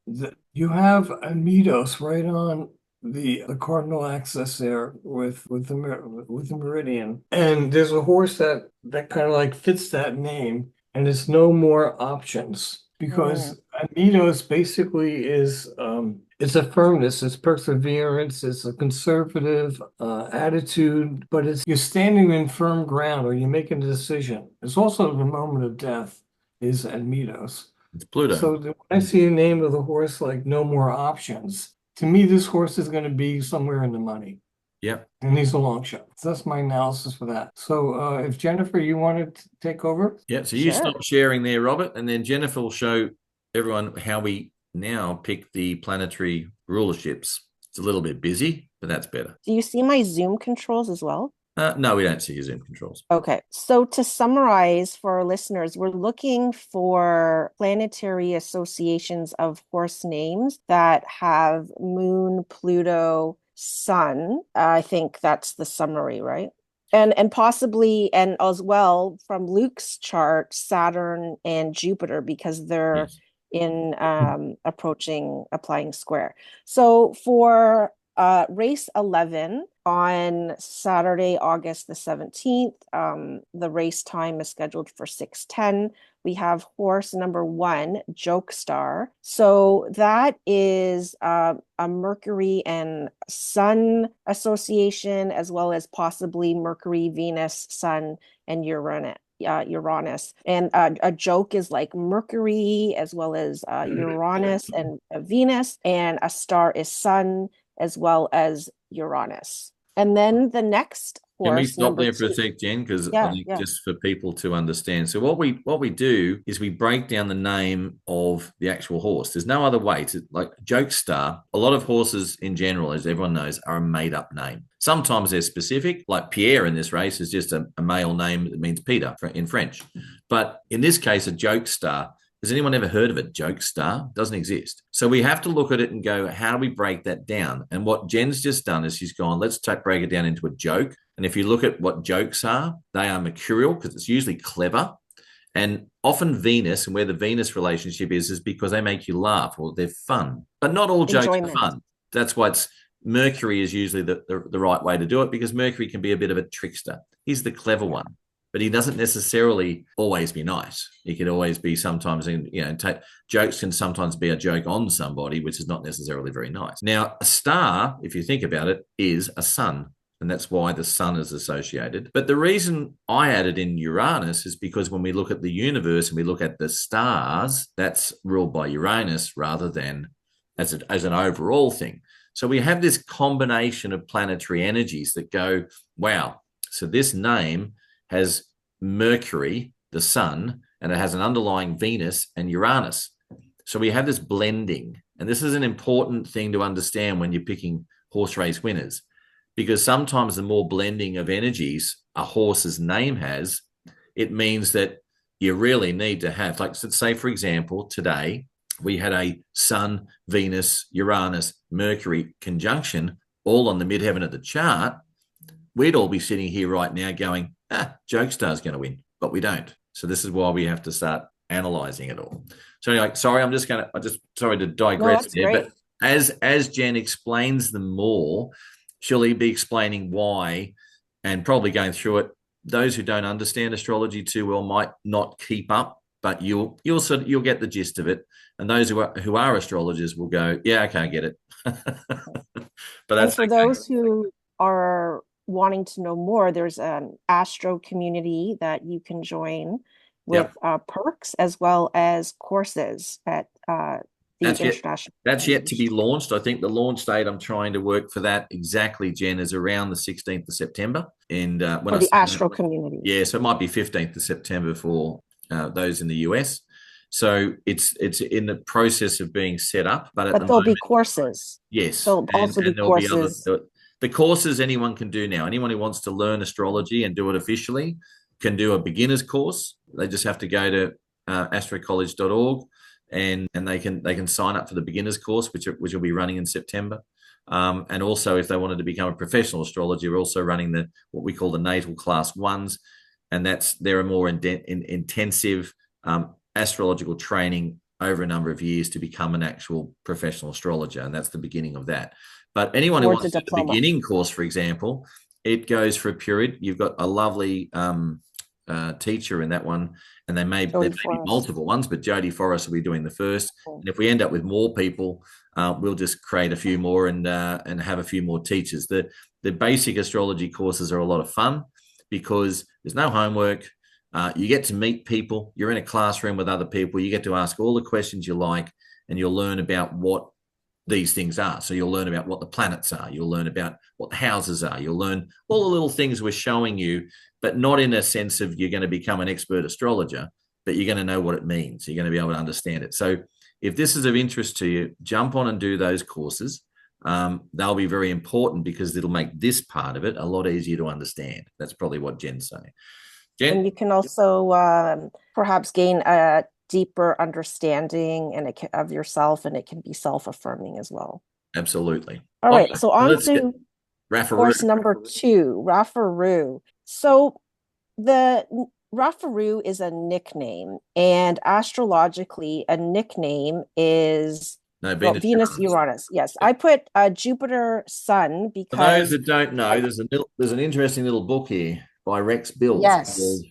You have a Meados right on the cardinal axis there with the meridian, and there's a horse that kind of like fits that name, and it's no more options because Meados basically is it's a firmness, it's perseverance, it's a conservative attitude, but you're standing in firm ground or you're making a decision. It's also the moment of death is at Meados.
It's Pluto.
So when I see the name of the horse like no more options, to me this horse is going to be somewhere in the money.
Yep.
And he's a long shot. So that's my analysis for that. So if Jennifer, you wanted to take over?
Yeah, so you stop sharing there, Robert, and then Jennifer will show everyone how we now pick the planetary rulerships. It's a little bit busy, but that's better.
Do you see my Zoom controls as well?
No, we don't see your Zoom controls.
Okay, so to summarize for our listeners, we're looking for planetary associations of horse names that have moon, Pluto, sun. I think that's the summary, right? And possibly, and as well from Luke's chart, Saturn and Jupiter, because they're in applying square. So for race 11 on Saturday, August the 17th, the race time is scheduled for 6:10. We have horse number 1, Joke Star. So that is a Mercury and Sun association, as well as possibly Mercury, Venus, Sun, and Uranus. And a joke is like Mercury as well as Uranus and Venus, and a star is Sun, as well as Uranus. And then the next
Can we
horse,
stop
number
there for a
2.
sec, Jen? Because I
Yeah,
think
yeah.
just for people to understand. So what we do is we break down the name of the actual horse. There's no other way to, like Jokestar. A lot of horses in general, as everyone knows, are a made-up name. Sometimes they're specific, like Pierre in this race is just a male name that means Peter in French. But in this case, a Jokestar. Has anyone ever heard of it? Jokestar doesn't exist. So we have to look at it and go, how do we break that down? And what Jen's just done is she's gone, let's break it down into a joke. And if you look at what jokes are, they are mercurial because it's usually clever. And often Venus, and where the Venus relationship is because they make you laugh or they're fun. But not all jokes
Enjoyment.
are fun. That's why Mercury is usually the right way to do it, because Mercury can be a bit of a trickster. He's the clever one, but he doesn't necessarily always be nice. He could always be sometimes, jokes can sometimes be a joke on somebody, which is not necessarily very nice. Now, a star, if you think about it, is a sun. And that's why the sun is associated. But the reason I added in Uranus is because when we look at the universe and we look at the stars, that's ruled by Uranus rather than as an overall thing. So we have this combination of planetary energies that go, wow, so this name has Mercury, the sun, and it has an underlying Venus and Uranus. So we have this blending. And this is an important thing to understand when you're picking horse race winners, because sometimes the more blending of energies a horse's name has, it means that you really need to have, like, let's say, for example, today we had a Sun, Venus, Uranus, Mercury conjunction all on the midheaven of the chart. We'd all be sitting here right now going, Jokestar's going to win, but we don't. So this is why we have to start analyzing it all. So anyway, sorry, sorry to digress there,
great.
but as Jen explains them more, she'll be explaining why and probably going through it. Those who don't understand astrology too well might not keep up, but you'll get the gist of it. And those who are astrologers will go, yeah, okay, I get it. But that's
and for those who are wanting to know more, there's an astro community that you can join with perks as well as courses at
that's yet to be launched. I think the launch date, I'm trying to work for that exactly, Jen, is around the 16th of September. And
for the astro community.
Yeah, so it might be 15th of September for those in the US. So it's in the process of being set up. But
there'll be courses.
Yes.
There'll also be courses.
The courses anyone can do now. Anyone who wants to learn astrology and do it officially can do a beginner's course. They just have to go to astrocollege.org. And they can sign up for the beginners course, which will be running in September. And also, if they wanted to become a professional astrologer, we're also running what we call the natal class 1s, and they're a more intensive astrological training over a number of years to become an actual professional astrologer, and that's the beginning of that. But anyone who wants to do the beginning course, for example, it goes for a period. You've got a lovely teacher in that one, and there may be multiple ones, but Jodie Forrest will be doing the first. And if we end up with more people, we'll just create a few more and have a few more teachers. The basic astrology courses are a lot of fun because there's no homework. You get to meet people. You're in a classroom with other people. You get to ask all the questions you like, and you'll learn about what these things are. So you'll learn about what the planets are. You'll learn about what the houses are. You'll learn all the little things we're showing you, but not in a sense of you're going to become an expert astrologer, but you're going to know what it means. You're going to be able to understand it. So if this is of interest to you, jump on and do those courses. They'll be very important because it'll make this part of it a lot easier to understand. That's probably what Jen's saying. Jen?
And you can also perhaps gain a deeper understanding of yourself, and it can be self-affirming as well.
Absolutely.
All right, so on to course number 2, Rafaru. So the Rafaru is a nickname, and astrologically, a nickname is Venus, Uranus. Yes, I put Jupiter, Sun because
for those that don't know, there's an interesting little book here by Rex Bills.
Yes,
called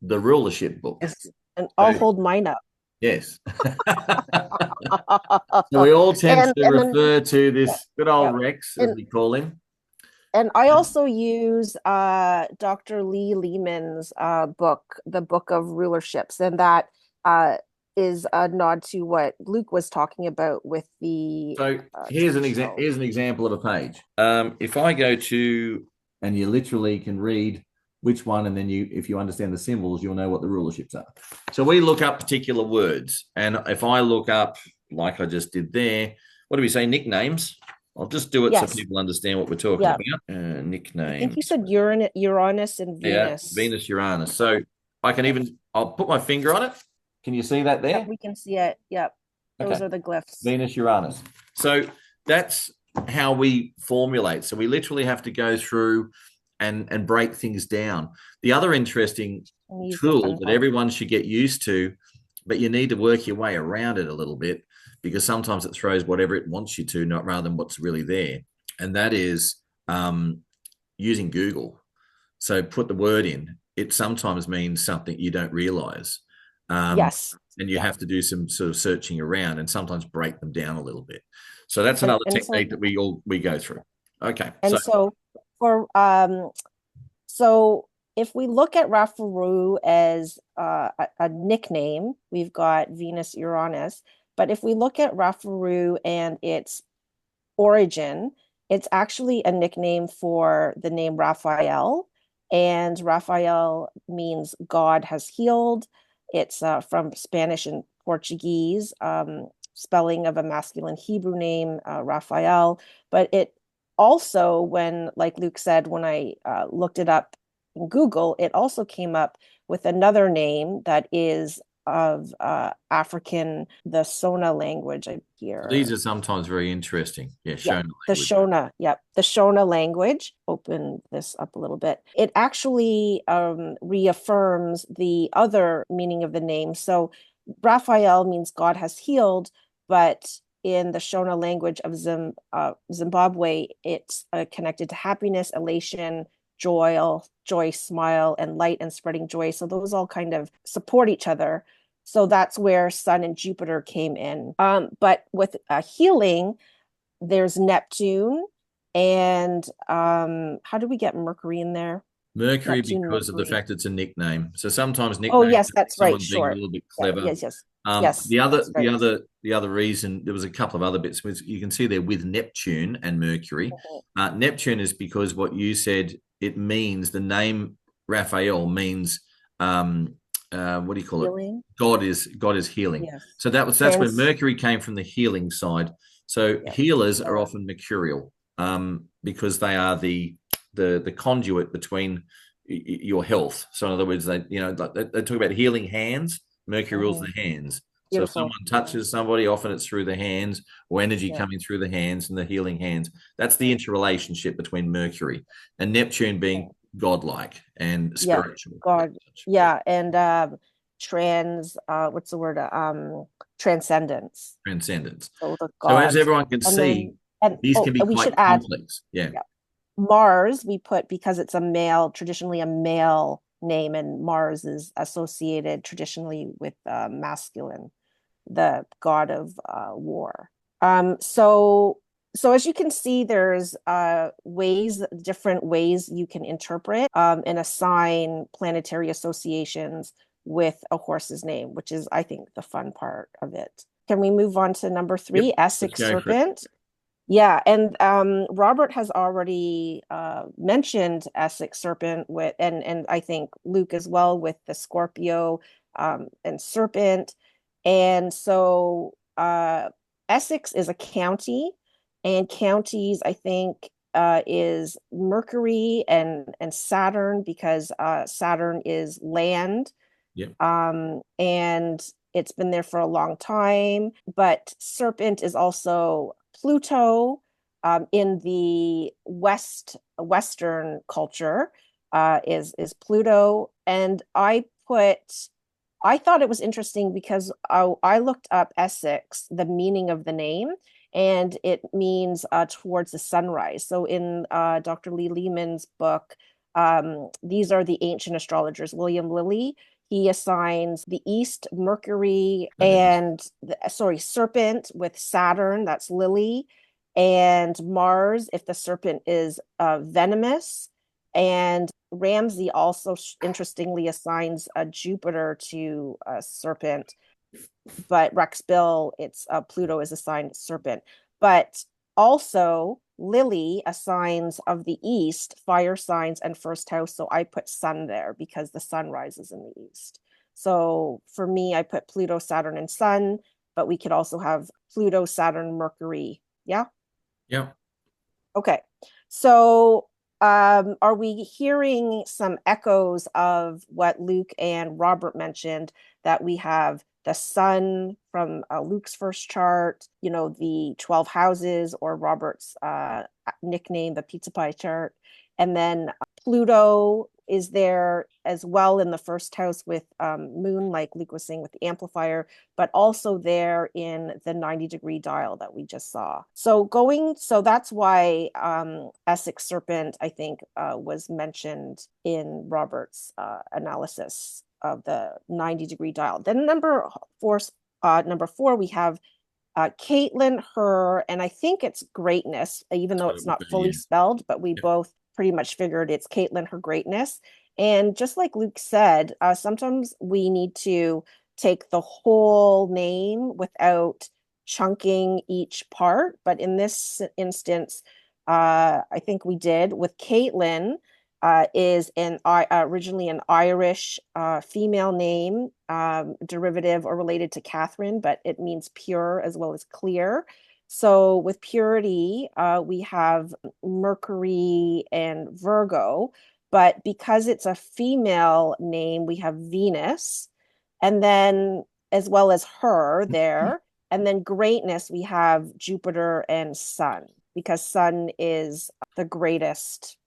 The Rulership Book.
Yes. And I'll hold mine up.
Yes. So we all tend to refer to this good old Rex, as we call him.
And I also use Dr. Lee Lehman's book, The Book of Rulerships, and that is a nod to what Luke was talking about with the
So here's an example of a page. If I go to, and you literally can read which one, and then if you understand the symbols, you'll know what the rulerships are. So we look up particular words, and if I look up, like I just did there, what do we say? Nicknames. I'll just do it so people understand what we're talking about. Nicknames.
I think you said Uranus and Venus.
Yeah, Venus, Uranus. So I'll put my finger on it. Can you see that there?
Yep, we can see it. Yep. Those are the glyphs.
Venus, Uranus. So that's how we formulate. So we literally have to go through and break things down. The other interesting tool that everyone should get used to, but you need to work your way around it a little bit, because sometimes it throws whatever it wants you to, not rather than what's really there. And that is using Google. So put the word in. It sometimes means something you don't realize.
Yes.
And you have to do some sort of searching around and sometimes break them down a little bit. So that's another technique that we go through. Okay.
And so if we look at Rafaru as a nickname, we've got Venus, Uranus. But if we look at Rafaru and its origin, it's actually a nickname for the name Raphael. And Raphael means God has healed. It's from Spanish and Portuguese, spelling of a masculine Hebrew name, Raphael. But it also, like Luke said, when I looked it up in Google, it also came up with another name that is of African, the Shona language here.
These are sometimes very interesting. Yeah, Shona
the Shona. Yep, the Shona language. Open this up a little bit. It actually reaffirms the other meaning of the name. So Raphael means God has healed, but in the Shona language of Zimbabwe, it's connected to happiness, elation, joy, smile, and light, and spreading joy. So those all kind of support each other. So that's where Sun and Jupiter came in. But with healing, there's Neptune, and how do we get Mercury in there?
Mercury, because of the fact it's a nickname. So sometimes nicknames.
Oh yes, that's right. Sure.
A little bit clever.
Yes.
Yes. The other reason, there was a couple of other bits. You can see there with Neptune and Mercury. Neptune is because what you said. It means the name Raphael means what do you call
healing?
it? God is healing. Yes. So that's where Mercury came from, the healing side. So healers are often mercurial because they are the conduit between your health. So in other words, they talk about healing hands. Mercury rules the hands. Beautiful. So if someone touches somebody, often it's through the hands, or energy coming through the hands and the healing hands. That's the interrelationship between Mercury and Neptune being godlike and spiritual.
God. Yeah. And what's the word? Transcendence.
Transcendence.
So
as everyone can see, these can be quite complex. Yeah.
Mars, we put because it's traditionally a male name, and Mars is associated traditionally with masculine, the god of war. So as you can see, there's different ways you can interpret and assign planetary associations with a horse's name, which is, I think, the fun part of it. Can we move on to number 3, Essex serpent? Yeah, and Robert has already mentioned Essex serpent and I think Luke as well, with the Scorpio and serpent. And so Essex is a county, and counties, I think, is Mercury and Saturn, because Saturn is land.
Yep.
And it's been there for a long time. But serpent is also Pluto in the Western culture is Pluto. And I thought it was interesting because I looked up Essex, the meaning of the name, and it means towards the sunrise. So in Dr. Lee Lehman's book, these are the ancient astrologers. William Lilly, he assigns the East Mercury and serpent with Saturn, that's Lily, and Mars if the serpent is venomous. And Ramsey also interestingly assigns a Jupiter to a serpent. but Rexbill, it's Pluto is assigned serpent. But also Lily assigns of the east fire signs and first house. So I put sun there because the sun rises in the east. So for me, I put Pluto, Saturn, and Sun, but we could also have Pluto, Saturn, Mercury. Yeah.
Yeah.
Okay. So are we hearing some echoes of what Luke and Robert mentioned, that we have the sun from Luke's first chart, the 12 houses, or Robert's nickname, the pizza pie chart, and then Pluto is there as well in the first house with moon, like Luke was saying, with the amplifier, but also there in the 90-degree dial that we just saw. So that's why Essex Serpent, I think, was mentioned in Robert's analysis of the 90-degree dial. Then number four, we have Caitlin, her, and I think it's greatness, even though it's not fully spelled, but we both pretty much figured it's Caitlin, her greatness. And just like Luke said, sometimes we need to take the whole name without chunking each part. But in this instance, I think we did with Caitlin. Is originally an Irish female name, derivative or related to Catherine, but it means pure as well as clear. So with purity, we have Mercury and Virgo, but because it's a female name, we have Venus, and then as well as her there. And then greatness, we have Jupiter and Sun, because Sun is the greatest.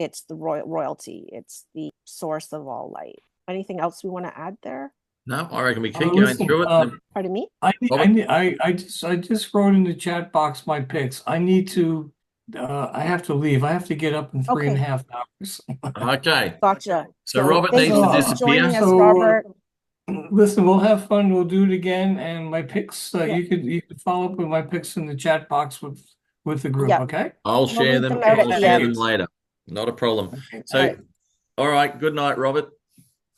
It's the royalty. It's the source of all light. Anything else we want to add there?
No, I reckon we keep going through it.
Pardon me?
I just wrote in the chat box my picks. I have to leave. I have to get up in 3.5 hours.
Okay.
Gotcha.
So Robert
thank
needs
you
to
for
disappear.
joining us, Robert.
Listen, we'll have fun. We'll do it again. And my picks, you could follow up with my picks in the chat box with the group. Okay.
I'll share them. I'll share them later. Not a problem. Okay. So, all right. Good night, Robert.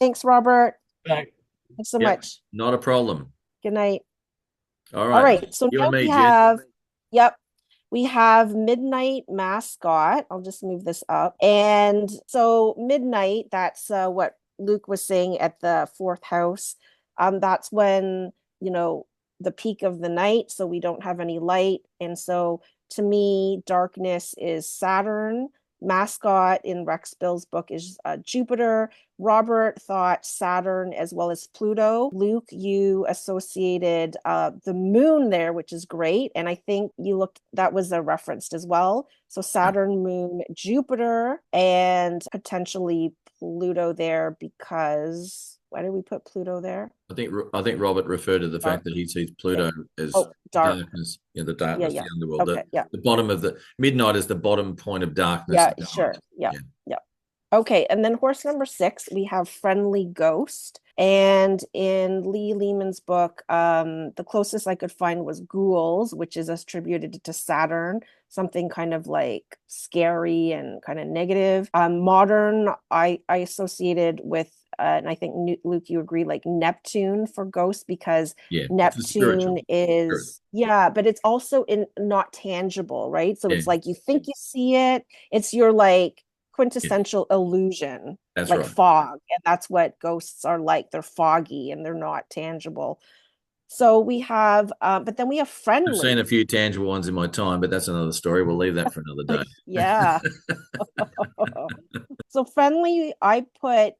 Thanks, Robert.
Good night.
Thanks so much.
Not a problem.
Good night.
All right.
All right. So now we have Midnight Mascot. I'll just move this up. And so midnight, that's what Luke was saying at the fourth house. That's when, the peak of the night. So we don't have any light. And so to me, darkness is Saturn. Mascot in Rex Bill's book is Jupiter. Robert thought Saturn as well as Pluto. Luke, you associated the moon there, which is great. And I think that was referenced as well. So Saturn, moon, Jupiter, and potentially Pluto there, because why did we put Pluto there?
I think Robert referred to the fact that he sees Pluto as darkness, the darkness, the underworld. The bottom of the midnight is the bottom point of darkness.
Yeah, sure. Yeah. Okay, and then horse number 6, we have Friendly Ghost. And in Lee Lehman's book, the closest I could find was Ghouls, which is attributed to Saturn, something kind of like scary and kind of negative. Modern, I associated with, and I think Luke, you agree, like Neptune for ghosts, because Neptune is, but it's also not tangible, right? So it's like you think you see it, it's your like quintessential illusion, like fog, and that's what ghosts are like. They're foggy and they're not tangible. So we have, but then we have Friendly.
I've seen a few tangible ones in my time, but that's another story. We'll leave that for another day.
Yeah. So Friendly, I put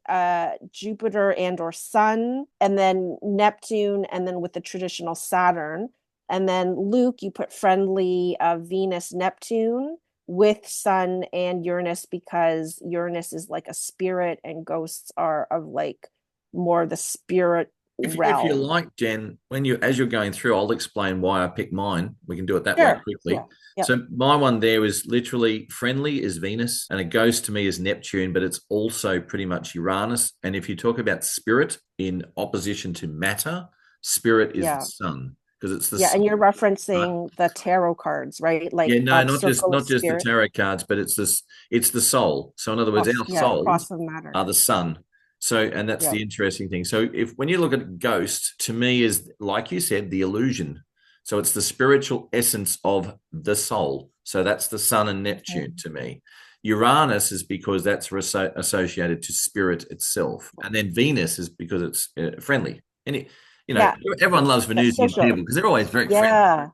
Jupiter and or Sun, and then Neptune, and then with the traditional Saturn. And then Luke, you put Friendly, Venus, Neptune, with Sun and Uranus, because Uranus is like a spirit and ghosts are of like more the spirit realm.
If you like, Jen, as you're going through, I'll explain why I picked mine. We can do it that way quickly. So my one there is literally Friendly is Venus, and a ghost to me is Neptune, but it's also pretty much Uranus. And if you talk about spirit in opposition to matter, spirit is the sun. Because it's the
and you're referencing the tarot cards, right? Like
not just the tarot cards, but it's the soul. So in other words, our souls are the sun, So, and that's the interesting thing. So when you look at ghost, to me is, like you said, the illusion. So it's the spiritual essence of the soul. So that's the sun and Neptune to me. Uranus is because that's associated to spirit itself. And then Venus is because it's friendly. And, everyone loves Venusian people because they're always very friendly.
Yeah.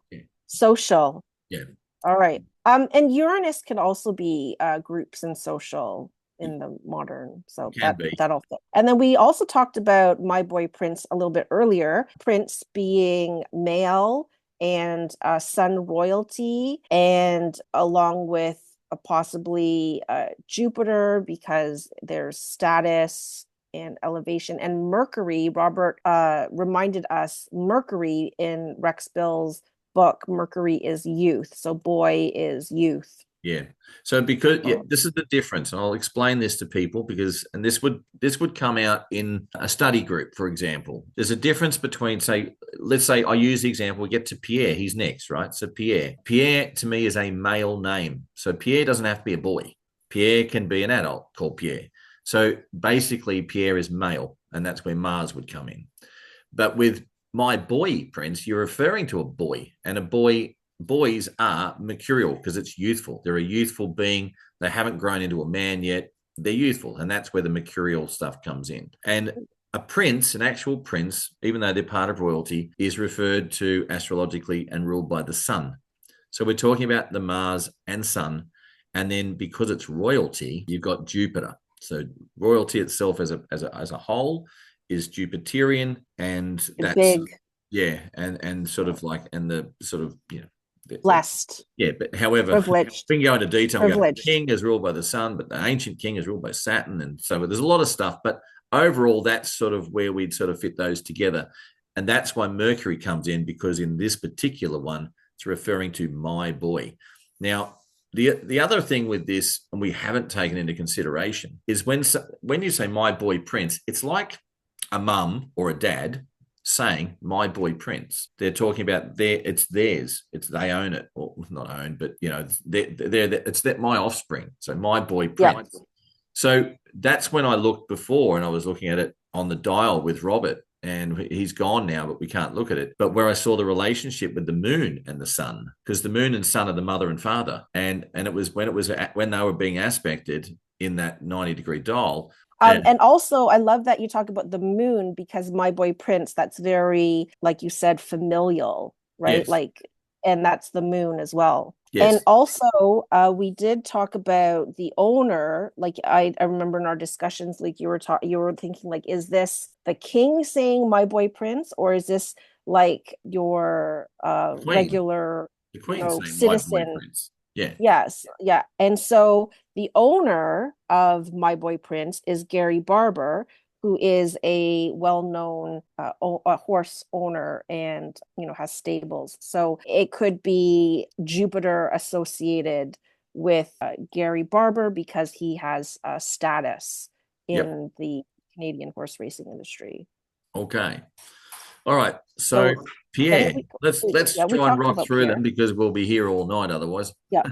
Social.
Yeah.
All right. And Uranus can also be groups and social in the modern. So that'll fit. And then we also talked about My Boy Prince a little bit earlier. Prince being male and sun royalty, and along with possibly Jupiter because there's status and elevation. And Mercury, Robert reminded us, Mercury in Rex Bill's book, Mercury is youth. So boy is youth.
Yeah. So because this is the difference, and I'll explain this to people and this would come out in a study group, for example. There's a difference between, let's say I use the example, we get to Pierre, he's next, right? So Pierre to me is a male name. So Pierre doesn't have to be a boy. Pierre can be an adult called Pierre. So basically Pierre is male, and that's where Mars would come in. But with My Boy Prince, you're referring to a boy, and boys are mercurial because it's youthful. They're a youthful being. They haven't grown into a man yet. They're youthful, and that's where the mercurial stuff comes in. And a prince, an actual prince, even though they're part of royalty, is referred to astrologically and ruled by the sun. So we're talking about the Mars and sun, and then because it's royalty, you've got Jupiter. So royalty itself as a whole is Jupiterian, and that's big. Yeah, and sort of like, and the sort of,
blessed.
Yeah, but however,
privileged.
We can go into detail. The king is ruled by the sun, but the ancient king is ruled by Saturn, and so there's a lot of stuff. But overall, that's sort of where we'd sort of fit those together, and that's why Mercury comes in, because in this particular one, it's referring to my boy. Now, the other thing with this, and we haven't taken into consideration, is when you say my boy Prince, it's like a mum or a dad saying my boy Prince. They're talking about it's theirs. They own it, or not own, but it's my offspring. So my boy Prince. Yeah. So that's when I looked before, and I was looking at it on the dial with Robert, and he's gone now, but we can't look at it. But where I saw the relationship with the moon and the sun, because the moon and sun are the mother and father, and it was when they were being aspected in that 90-degree dial.
And also, I love that you talk about the moon, because My Boy Prince, that's very, like you said, familial, right? Yes. And that's the moon as well. Yes. And also, we did talk about the owner. Like I remember in our discussions, like you were thinking, like, is this the king saying My Boy Prince, or is this like your regular citizen?
Yeah.
Yes. Yeah. And so the owner of My Boy Prince is Gary Barber, who is a well-known a horse owner and, has stables. So it could be Jupiter associated with Gary Barber because he has status in the Canadian horse racing industry.
Okay. All right. So Pierre, let's try and rock through them, because we'll be here all night otherwise.
Yeah.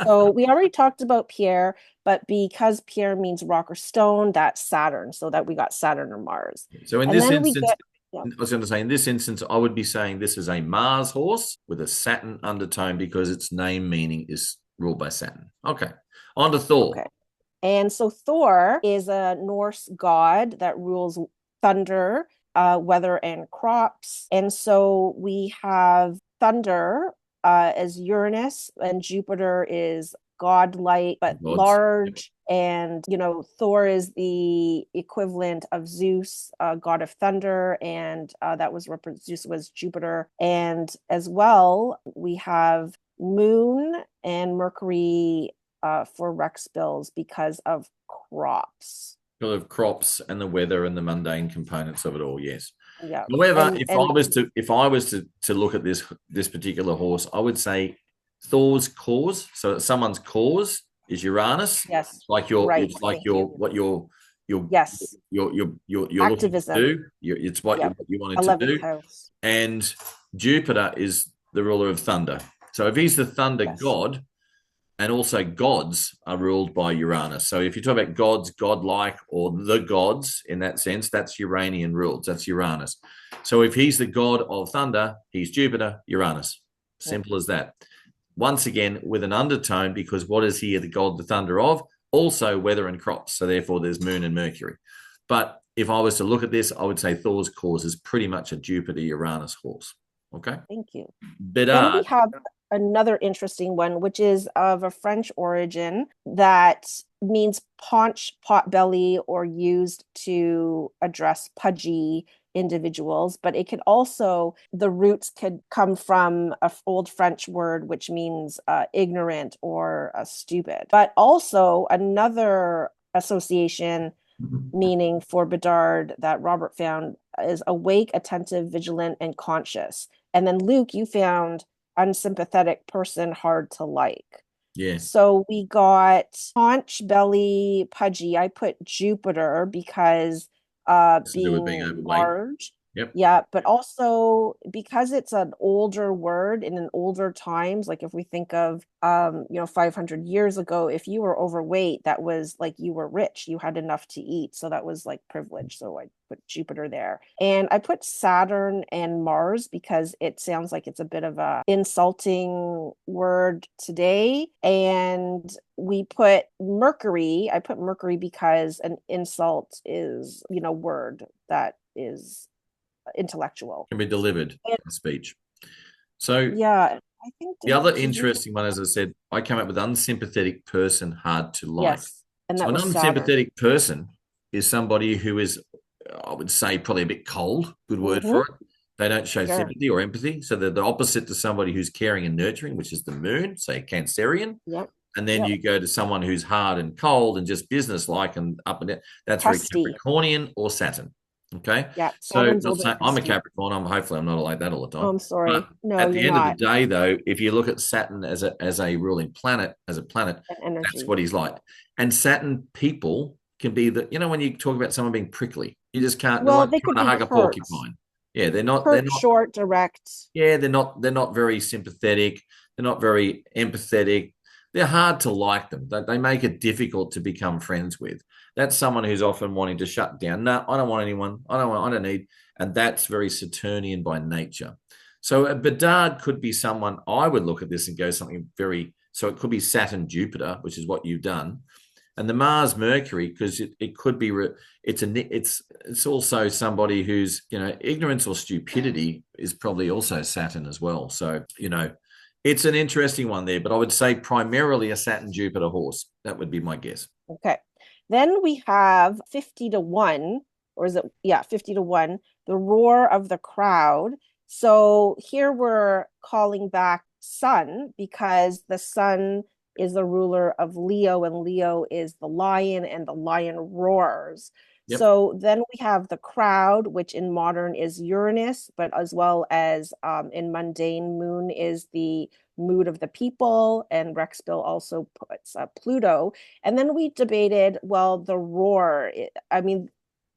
So we already talked about Pierre, but because Pierre means rock or stone, that's Saturn. So that we got Saturn or Mars.
So in this instance, I was going to say, in this instance, I would be saying this is a Mars horse with a Saturn undertone, because its name meaning is ruled by Saturn. Okay. On to Thor.
Okay. And so Thor is a Norse god that rules thunder, weather, and crops. And so we have thunder as Uranus, and Jupiter is godlike but large. And Thor is the equivalent of Zeus, god of thunder, and Zeus was Jupiter. And as well, we have Moon and Mercury for Rex Bills because of crops.
Of crops and the weather and the mundane components of it all, yes.
Yeah.
However, if I was to look at this particular horse, I would say Thor's cause. So someone's cause is Uranus.
Yes.
Like
right.
It's like your
yes.
You're
activism.
Looking to do. It's what you wanted to do.
House.
And Jupiter is the ruler of thunder. So if he's the thunder god, And also gods are ruled by Uranus. So if you talk about gods, godlike, or the gods in that sense, that's Uranian ruled. That's Uranus. So if he's the god of thunder, he's Jupiter, Uranus. Simple as that. Once again, with an undertone, because what is he the god, the thunder of? Also weather and crops. So therefore there's Moon and Mercury. But if I was to look at this, I would say Thor's cause is pretty much a Jupiter-Uranus horse. Okay?
Thank you.
But
Then we have another interesting one, which is of a French origin that means paunch, pot belly, or used to address pudgy individuals. But it could also, the roots could come from an old French word, which means ignorant or stupid. But also another association meaning for Bedard that Robert found is awake, attentive, vigilant, and conscious. And then Luke, you found unsympathetic person, hard to like.
Yeah.
So we got paunch, belly, pudgy. I put Jupiter because being large.
Yep.
Yeah, but also because it's an older word in an older times, like if we think of 500 years ago, if you were overweight, that was like you were rich, you had enough to eat. So that was like privilege. So I put Jupiter there. And I put Saturn and Mars because it sounds like it's a bit of a insulting word today. And we put Mercury. I put Mercury because an insult is, word that is intellectual,
can be delivered in speech. So
yeah, I think
the other interesting one, as I said, I came up with unsympathetic person, hard to like.
Yes, and
so
that
an
was
unsympathetic person is somebody who is, I would say, probably a bit cold. Good word for it. They don't show sympathy or empathy. So they're the opposite to somebody who's caring and nurturing, which is the Moon, say Cancerian.
Yep.
And then you go to someone who's hard and cold and just business-like and up and down. That's very Capricornian or Saturn. Okay.
Yeah.
So I'm a Capricorn. Hopefully I'm not like that all the time.
Oh, I'm sorry.
But
no,
at the end of the day, though, if you look at Saturn as a ruling planet, that's what he's like. And Saturn people can be when you talk about someone being prickly, you just can't.
Well, they could
be hug a porcupine. Yeah, they're not
short, direct.
Yeah, they're not very sympathetic. They're not very empathetic. They're hard to like them. They make it difficult to become friends with. That's someone who's often wanting to shut down. No, I don't want anyone. I don't need. And that's very Saturnian by nature. So Bedard could be someone, I would look at this and go something very, so it could be Saturn, Jupiter, which is what you've done. And the Mars, Mercury, because it could be, it's also somebody who's, ignorance or stupidity is probably also Saturn as well. So, it's an interesting one there, but I would say primarily a Saturn Jupiter horse. That would be my guess.
Okay. Then we have 50-1, or is it? Yeah, 50-1, the roar of the crowd. So here we're calling back Sun because the Sun is the ruler of Leo and Leo is the lion and the lion roars. Yep. So then we have the crowd, which in modern is Uranus, but as well as in mundane, Moon is the mood of the people, and Rexbill also puts Pluto. And then we debated, well, the roar,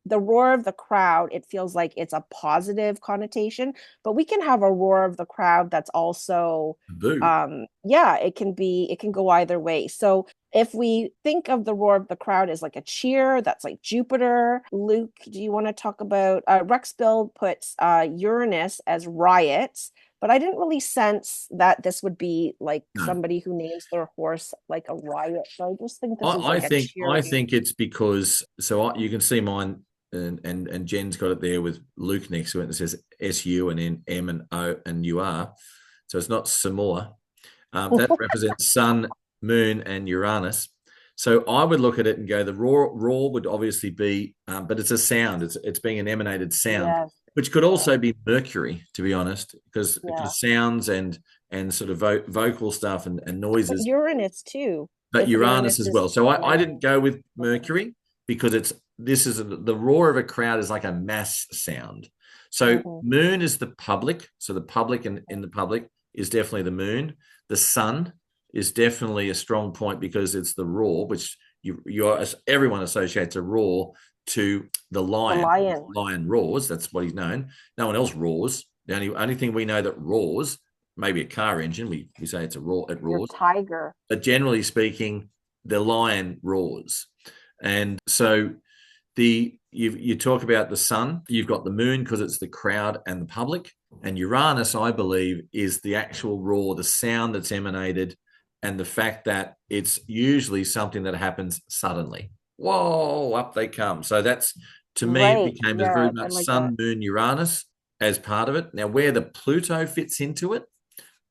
the roar of the crowd, it feels like it's a positive connotation, but we can have a roar of the crowd that's also, it can go either way. So if we think of the roar of the crowd as like a cheer, that's like Jupiter. Luke, do you want to talk about, Rexbill puts Uranus as riots, but I didn't really sense that this would be like somebody who names their horse like a riot. So I just think this is like a cheer.
I think it's because, you can see mine, and Jen's got it there with Luke next to it. It says SU and then M and O and UR. So it's not Samoa. That represents Sun, Moon, and Uranus. So I would look at it and go, the roar would obviously be, but it's a sound. It's being an emanated sound, which could also be Mercury, to be honest, because sounds and sort of vocal stuff and noises.
But Uranus too.
But Uranus as well. So I didn't go with Mercury because the roar of a crowd is like a mass sound. So Moon is the public. So the public and in the public is definitely the Moon. The Sun is definitely a strong point because it's the roar, which everyone associates a roar to the lion. The lion roars. That's what he's known. No one else roars. The only thing we know that roars maybe a car engine. We say it
Your
roars.
tiger.
But generally speaking, the lion roars. And so you talk about the sun, you've got the moon because it's the crowd and the public. And Uranus, I believe, is the actual roar, the sound that's emanated, and the fact that it's usually something that happens suddenly. Whoa, up they come. So that's, to me, it
Right.
became as
Yeah,
very
I
much
like that.
sun, moon, Uranus as part of it. Now, where the Pluto fits into it,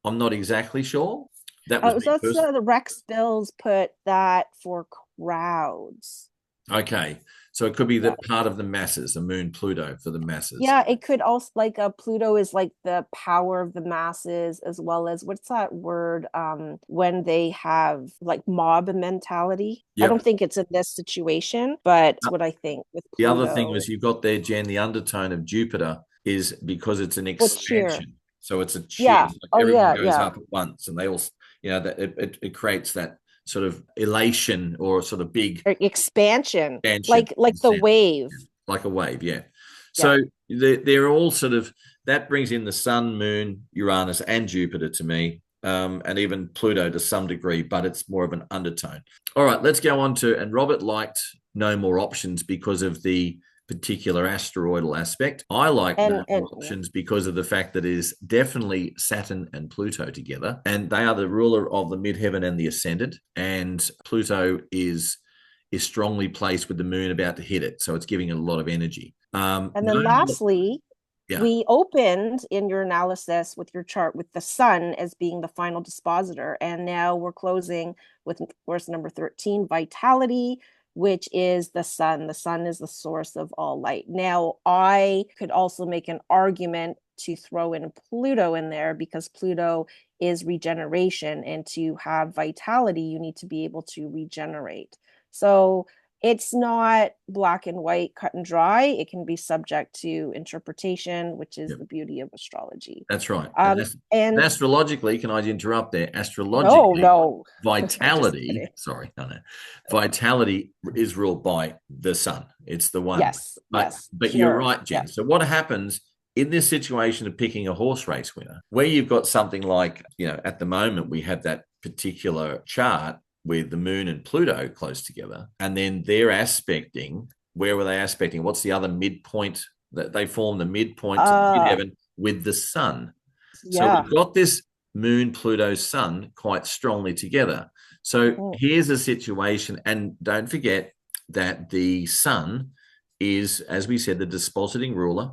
I'm not exactly sure. That was
Oh,
me
so that's
personally.
the Rex Bills put that for crowds.
Okay. So it could be
Yeah.
that part of the masses, the moon Pluto for the masses.
Yeah, it could also like Pluto is like the power of the masses, as well as what's that word when they have like mob mentality. I don't
Yep.
think it's in this situation, but it's what I think with
The other thing
Pluto.
was you've got there, Jen, the undertone of Jupiter is because it's an
Well, cheer.
expansion. So it's a cheer.
Yeah.
It's like
Oh
everyone
yeah,
goes
yeah.
up at once and they all, that it creates that sort of elation or sort of big
Expansion.
expansion
Like the wave.
like a wave. Yeah.
Yeah.
So they're all sort of, that brings in the sun, moon, Uranus, and Jupiter to me, and even Pluto to some degree, but it's more of an undertone. All right, let's go on to, and Robert liked no more options because of the particular asteroidal aspect. I like no
And
more options because of the fact that it is definitely Saturn and Pluto together, and they are the ruler of the midheaven and the ascendant, and Pluto is strongly placed with the moon about to hit it. So it's giving it a lot of energy.
and then
No,
lastly,
yeah,
we opened in your analysis with your chart with the sun as being the final dispositor. And now we're closing with course number 13, vitality, which is the sun. The sun is the source of all light. Now, I could also make an argument to throw in Pluto in there because Pluto is regeneration. And to have vitality, you need to be able to regenerate. So it's not black and white, cut and dry. It can be subject to interpretation, which is
yep,
the beauty of astrology.
that's right. And
And
astrologically, can I interrupt there?
no,
Astrologically,
no, I'm just
vitality,
kidding.
sorry, no, vitality is ruled by the sun. It's the one.
Yes,
But
yes,
you're
pure.
right,
Yeah.
Jen. So what happens in this situation of picking a horse race winner, where you've got something like, at the moment we have that particular chart with the moon and Pluto close together, and then they're aspecting. Where were they aspecting? What's the other midpoint that they form? The midpoint to the
Uh,
midheaven with the sun. So
yeah.
we've got this moon, Pluto, sun quite strongly together. So
Mhm.
here's a situation, and don't forget that the sun is, as we said, the dispositing ruler.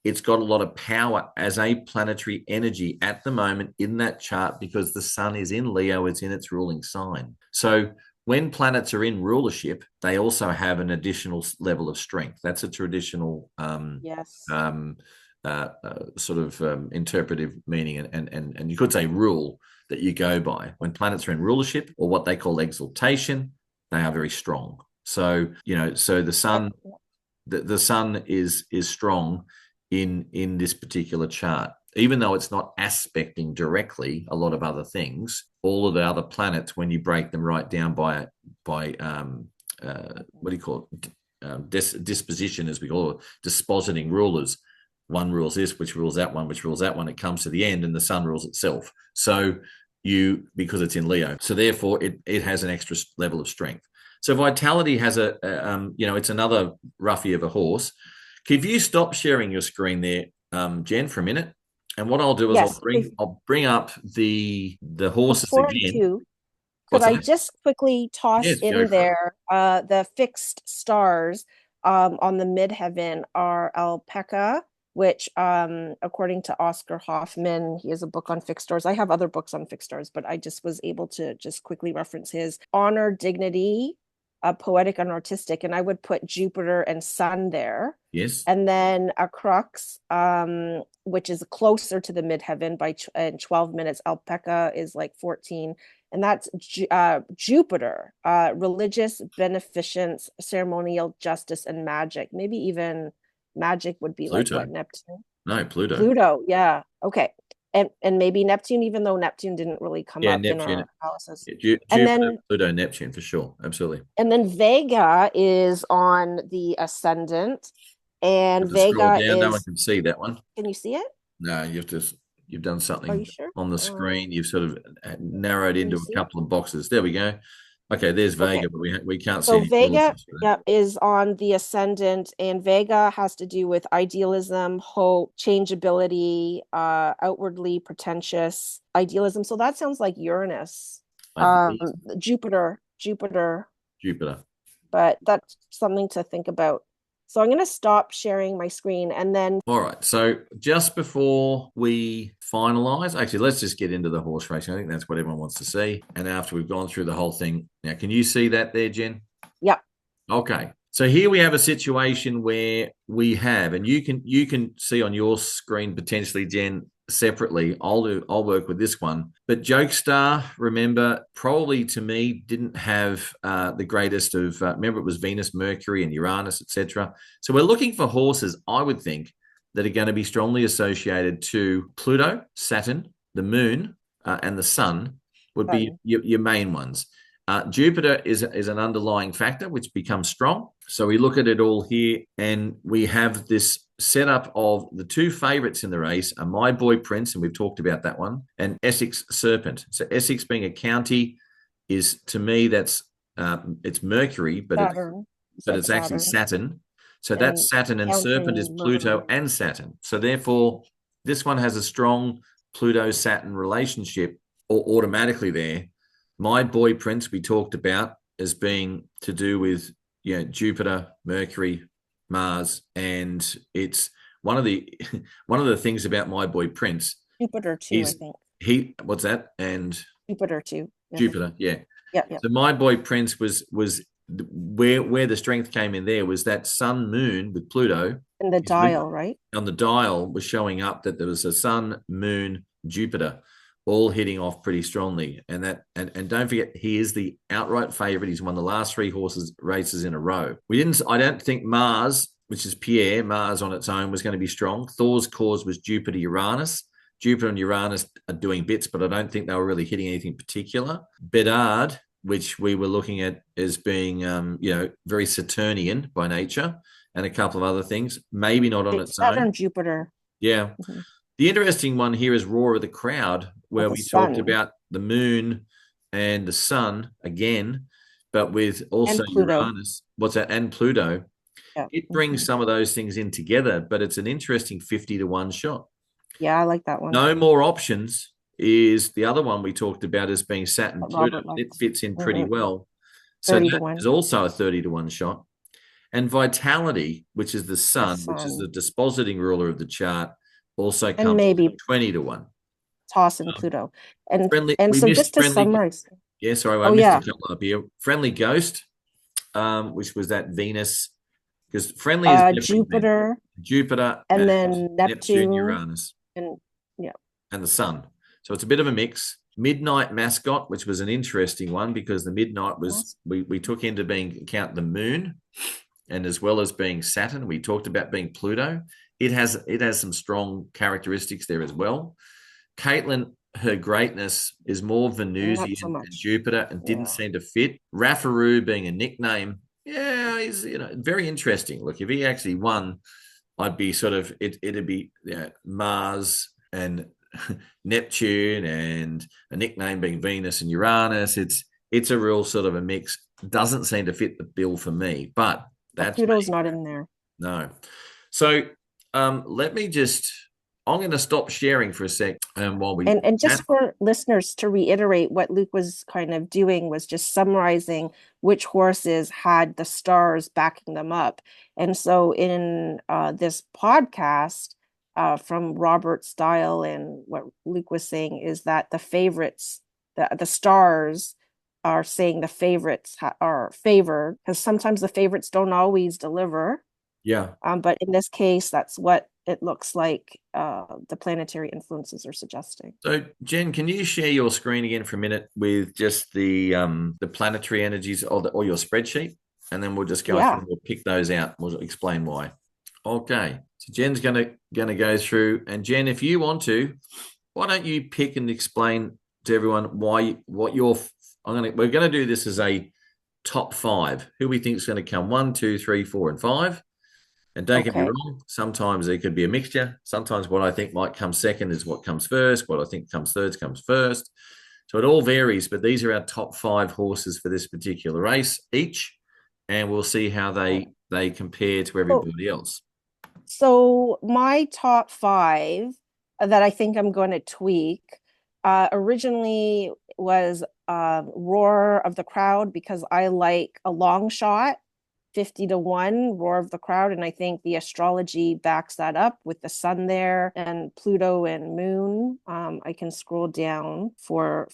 It's got a lot of power as a planetary energy at the moment in that chart because the sun is in Leo, it's in its ruling sign. So when planets are in rulership, they also have an additional level of strength. That's a traditional
Yes.
sort of interpretive meaning, and you could say rule that you go by. When planets are in rulership or what they call exaltation, they are very strong. So so the sun, the sun is strong in this particular chart, even though it's not aspecting directly a lot of other things. All of the other planets, when you break them right down by what do you call it? Disposition, as we call it, dispositing rulers. One rules this, which rules that one, which rules that one. It comes to the end, and the sun rules itself. So because it's in Leo, so therefore it has an extra level of strength. So vitality has it's another roughie of a horse. If you stop sharing your screen there, Jen, for a minute, and what I'll do is
Yes.
I'll bring up the horses
Before I
again.
do, could
What's
I
that?
just quickly toss
Yes, go
in
for it.
there the fixed stars on the midheaven are Alpaca, which according to Oscar Hoffman, he has a book on fixed stars. I have other books on fixed stars, but I just was able to just quickly reference his honor, dignity, poetic and artistic, and I would put Jupiter and Sun there.
Yes.
And then a crux, which is closer to the midheaven by 12 minutes. Alpaca is like 14, and that's Jupiter, religious beneficence, ceremonial justice, and magic. Maybe even magic would be like
Pluto.
what, Neptune?
No, Pluto.
Pluto, yeah. Okay. And maybe Neptune, even though Neptune didn't really come up in
Neptune.
our analysis.
Jupiter,
And then
Pluto, Neptune for sure. Absolutely.
Vega is on the ascendant, and
Have to scroll
Vega
down. No one
is,
can see that one.
can you see it?
No, you have to. You've done
Are
something
you sure?
on the screen. You've sort of narrowed
Can you
into a
see?
couple of boxes. There we go. Okay, there's
Okay.
Vega, but we can't see
So
any
Vega,
horses.
yeah, is on the ascendant, and Vega has to do with idealism, hope, changeability, outwardly pretentious idealism. So that sounds like Uranus. Um,
Idealism.
Jupiter,
Jupiter.
but that's something to think about. So I'm going to stop sharing my screen and then
All right. So just before we finalize, actually, let's just get into the horse racing. I think that's what everyone wants to see. And after we've gone through the whole thing, now, can you see that there, Jen?
yeah,
Okay. So here we have a situation where we have, and you can see on your screen potentially, Jen, separately. I'll work with this one. But Jokestar, remember, probably to me didn't have the greatest of. Remember, it was Venus, Mercury, and Uranus, etc. So we're looking for horses, I would think, that are going to be strongly associated to Pluto, Saturn, the Moon, and the Sun would be
Sun.
your main ones. Jupiter is an underlying factor which becomes strong. So we look at it all here, and we have this setup of the two favourites in the race are My Boy Prince, and we've talked about that one, and Essex Serpent. So Essex being a county is, to me, that's it's Mercury, but
Saturn.
it's actually Saturn. So
And
that's Saturn, and Serpent is
counting
Pluto
Mercury.
and Saturn. So therefore, this one has a strong Pluto-Saturn relationship or automatically there. My Boy Prince we talked about as being to do with Jupiter, Mercury, Mars, and it's one of the one of the things about My Boy Prince
Jupiter too, I
is
think.
what's that? And
Jupiter too. Yeah.
Jupiter, yeah.
Yeah, yeah.
So My Boy Prince was where the strength came in there was that Sun Moon with Pluto.
And the dial, right?
On the dial was showing up that there was a Sun, Moon, Jupiter all hitting off pretty strongly. And don't forget, he is the outright favorite. He's won the last three horses races in a row. I don't think Mars, which is Pierre, Mars on its own was going to be strong. Thor's cause was Jupiter, Uranus. Jupiter and Uranus are doing bits, but I don't think they were really hitting anything particular. Bedard, which we were looking at as being, very Saturnian by nature, and a couple of other things, maybe not on its
Saturn,
own.
Jupiter.
Yeah.
Mm-hmm.
The interesting one here is Roar of the Crowd, where we talked about the Moon and the Sun again, but with also Uranus. What's that? And Pluto.
Yeah.
It brings some of those things in together, but it's an interesting 50-1 shot.
Yeah, I like that one.
No More Options is the other one we talked about as being Saturn, Pluto. It fits in pretty well. So that is also a 30-1 shot. And Vitality, which is the Sun, which is the dispositing ruler of the chart, also comes maybe 20-1.
Toss in Pluto. And
friendly,
and so just to summarize.
Yeah, sorry, I missed a couple up here. Friendly Ghost, which was that Venus, because Friendly is
Jupiter,
and
then Neptune,
Uranus,
and
the Sun. So it's a bit of a mix. Midnight Mascot, which was an interesting one because the midnight was we took into being count the Moon, and as well as being Saturn, we talked about being Pluto. It has some strong characteristics there as well. Caitlin, her greatness is more Venusian and Jupiter, and didn't seem to fit. Raffaroo being a nickname, he's very interesting. Look, if he actually won, I'd be sort of it'd be Mars and Neptune and a nickname being Venus and Uranus. It's a real sort of a mix. Doesn't seem to fit the bill for me, but that's
Pluto's not in there.
No. So let me I'm going to stop sharing for a sec. While we
and just for listeners to reiterate, what Luke was kind of doing was just summarizing which horses had the stars backing them up. And so in this podcast from Robert's style, and what Luke was saying is that the favorites, the stars are saying the favorites are favored, because sometimes the favorites don't always deliver.
Yeah.
But in this case, that's what it looks like the planetary influences are suggesting.
So, Jen, can you share your screen again for a minute with just the planetary energies or your spreadsheet, and then we'll just go through and we'll pick those out. We'll explain why. Okay. So Jen's gonna go through, and Jen, if you want to, why don't you pick and explain to everyone we're gonna do this as a top 5. Who we think is going to come 1, 2, 3, 4, and 5. And don't get me
Okay.
wrong, sometimes there could be a mixture. Sometimes what I think might come second is what comes first. What I think comes third comes first. So it all varies, but these are our top 5 horses for this particular race each, and we'll see how they compare to
So,
everybody else.
so my top 5 that I think I'm going to tweak originally was Roar of the Crowd because I like a long shot, 50-1 Roar of the Crowd, and I think the astrology backs that up with the sun there and Pluto and Moon. I can scroll down for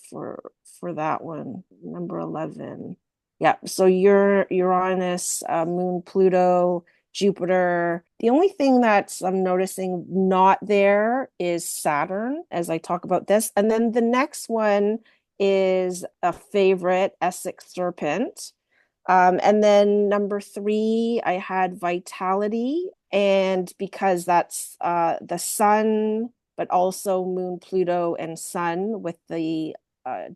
that one, number 11. Yeah, so Uranus, Moon, Pluto, Jupiter. The only thing that's I'm noticing not there is Saturn as I talk about this. And then the next one is a favorite, Essex Serpent. And then number 3, I had Vitality. And because that's the sun, but also Moon, Pluto, and Sun with the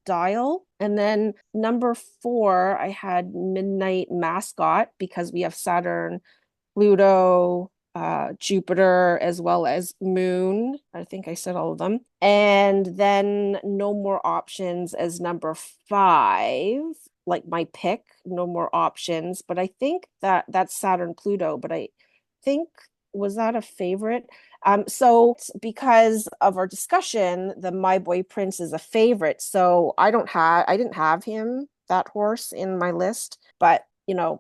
dial. And then number 4, I had Midnight Mascot because we have Saturn, Pluto, Jupiter, as well as Moon. I think I said all of them. And then No More Options as number 5, like my pick, No More Options. But I think that's Saturn, Pluto. But I think, was that a favorite? So because of our discussion, the My Boy Prince is a favorite. So I didn't have him, that horse, in my list, but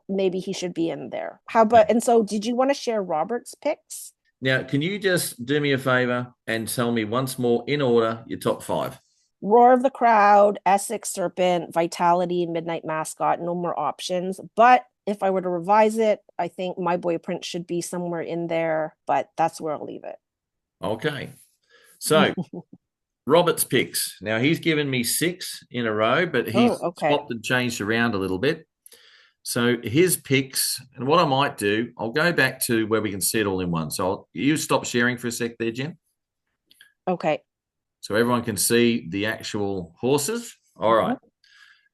maybe he should be in there. How about, and so did you want to share Robert's picks?
Now, can you just do me a favor and tell me once more in order your top 5?
Roar of the Crowd, Essex Serpent, Vitality, Midnight Mascot, No More Options. But if I were to revise it, I think My Boy Prince should be somewhere in there, but that's where I'll leave it.
Okay. So Robert's picks. Now he's given me 6 in a row, but he's
Okay.
swapped and changed around a little bit. So his picks, and what I might do, I'll go back to where we can see it all in one. So you stop sharing for a sec there, Jen.
Okay.
So everyone can see the actual horses. All right.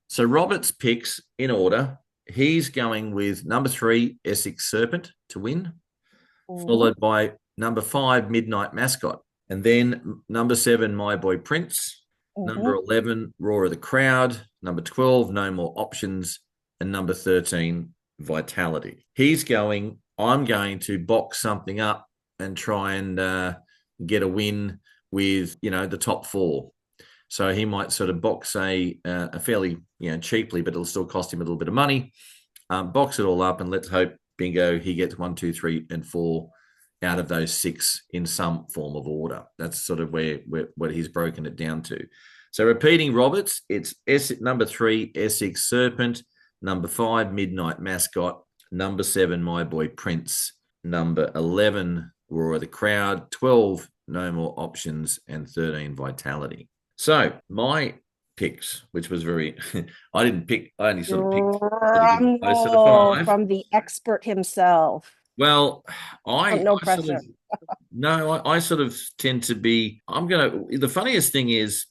So Robert's picks in order. He's going with number 3, Essex Serpent to win, followed by number 5, Midnight Mascot. And then number 7, My Boy Prince. Number 11, Roar of the Crowd. Number 12, No More Options. And number 13, Vitality. I'm going to box something up and try and get a win with, the top 4. So he might sort of box a fairly, cheaply, but it'll still cost him a little bit of money. Box it all up and let's hope, bingo, he gets 1, 2, 3, and 4 out of those 6 in some form of order. That's sort of where what he's broken it down to. So repeating Roberts, it's number 3, Essex Serpent. Number 5, Midnight Mascot. Number 7, My Boy Prince. Number 11, Roar of the Crowd. 12, No More Options. And 13, Vitality. So my picks, which was very, I didn't pick, I only sort of picked most of the 5.
From the expert himself.
Well,
No pressure.
I sort of tend to be, the funniest thing is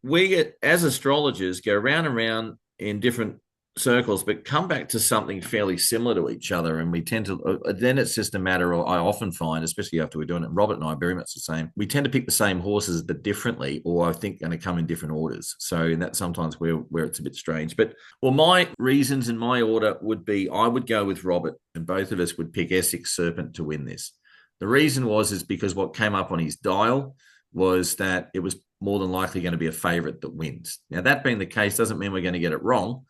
we as astrologers go round and round in different circles, but come back to something fairly similar to each other. And we tend to, then it's just a matter of, I often find, especially after we're doing it, Robert and I are very much the same. We tend to pick the same horses, but differently, or I think going to come in different orders. So in that sometimes where it's a bit strange. But my reasons in my order would be, I would go with Robert and both of us would pick Essex Serpent to win this. The reason is because what came up on his dial was that it was more than likely going to be a favorite that wins. Now, that being the case doesn't mean we're going to get it wrong.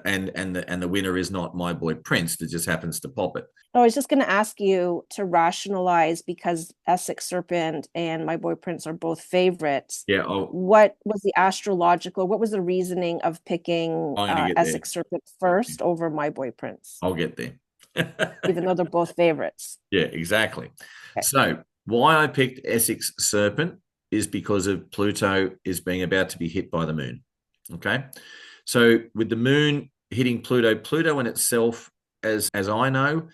And the winner is not My Boy Prince that just happens to pop it.
I was just going to ask you to rationalize, because Essex Serpent and My Boy Prince are both favorites.
Yeah.
What was the reasoning of picking Essex Serpent first over My Boy Prince?
I'll get there.
Even though they're both favorites.
Yeah, exactly.
Okay.
So why I picked Essex Serpent is because of Pluto is being about to be hit by the moon. Okay. So with the moon hitting Pluto in itself, as I know,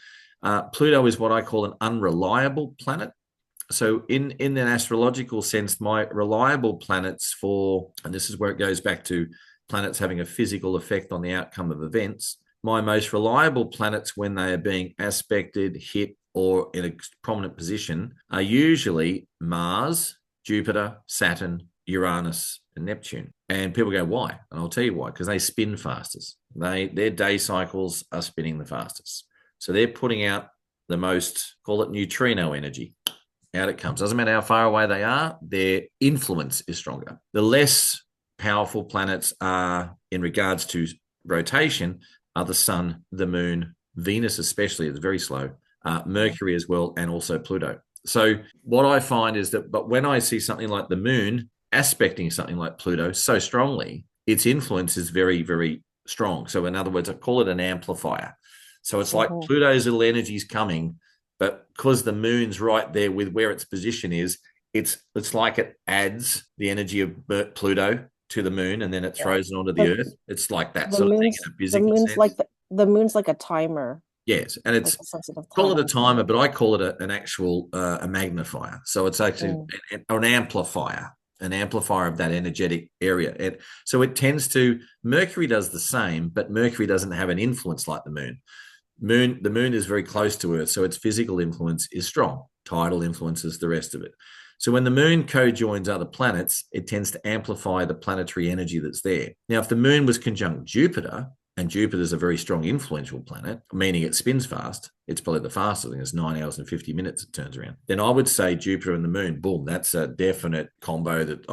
Pluto is what I call an unreliable planet. So in an astrological sense, my reliable planets and this is where it goes back to planets having a physical effect on the outcome of events. My most reliable planets when they are being aspected, hit, or in a prominent position are usually Mars, Jupiter, Saturn, Uranus, and Neptune. And people go, why? And I'll tell you why, because they spin fastest. Their day cycles are spinning the fastest. So they're putting out the most, call it neutrino energy. Out it comes. Doesn't matter how far away they are, their influence is stronger. The less powerful planets are in regards to rotation are the sun, the moon, Venus especially, it's very slow, Mercury as well, and also Pluto. So what I find is that, but when I see something like the moon aspecting something like Pluto so strongly, its influence is very, very strong. So in other words, I call it an amplifier. So it's like Pluto's little energy is coming, but because the moon's right there with where its position is, it's like it adds the energy of Pluto to the moon, and then it throws it onto the Earth. It's like that sort of thing in a physical sense.
Like the moon's like a timer.
Yes, and it's call it a timer, but I call it an actual a magnifier. So it's actually an amplifier of that energetic area. And so it tends to, Mercury does the same, but Mercury doesn't have an influence like the moon. The moon is very close to Earth, so its physical influence is strong. Tidal influences the rest of it. So when the moon co-joins other planets, it tends to amplify the planetary energy that's there. Now, if the moon was conjunct Jupiter, and Jupiter is a very strong influential planet, meaning it spins fast, it's probably the fastest thing, it's 9 hours and 50 minutes it turns around, then I would say Jupiter and the moon, boom, that's a definite combo that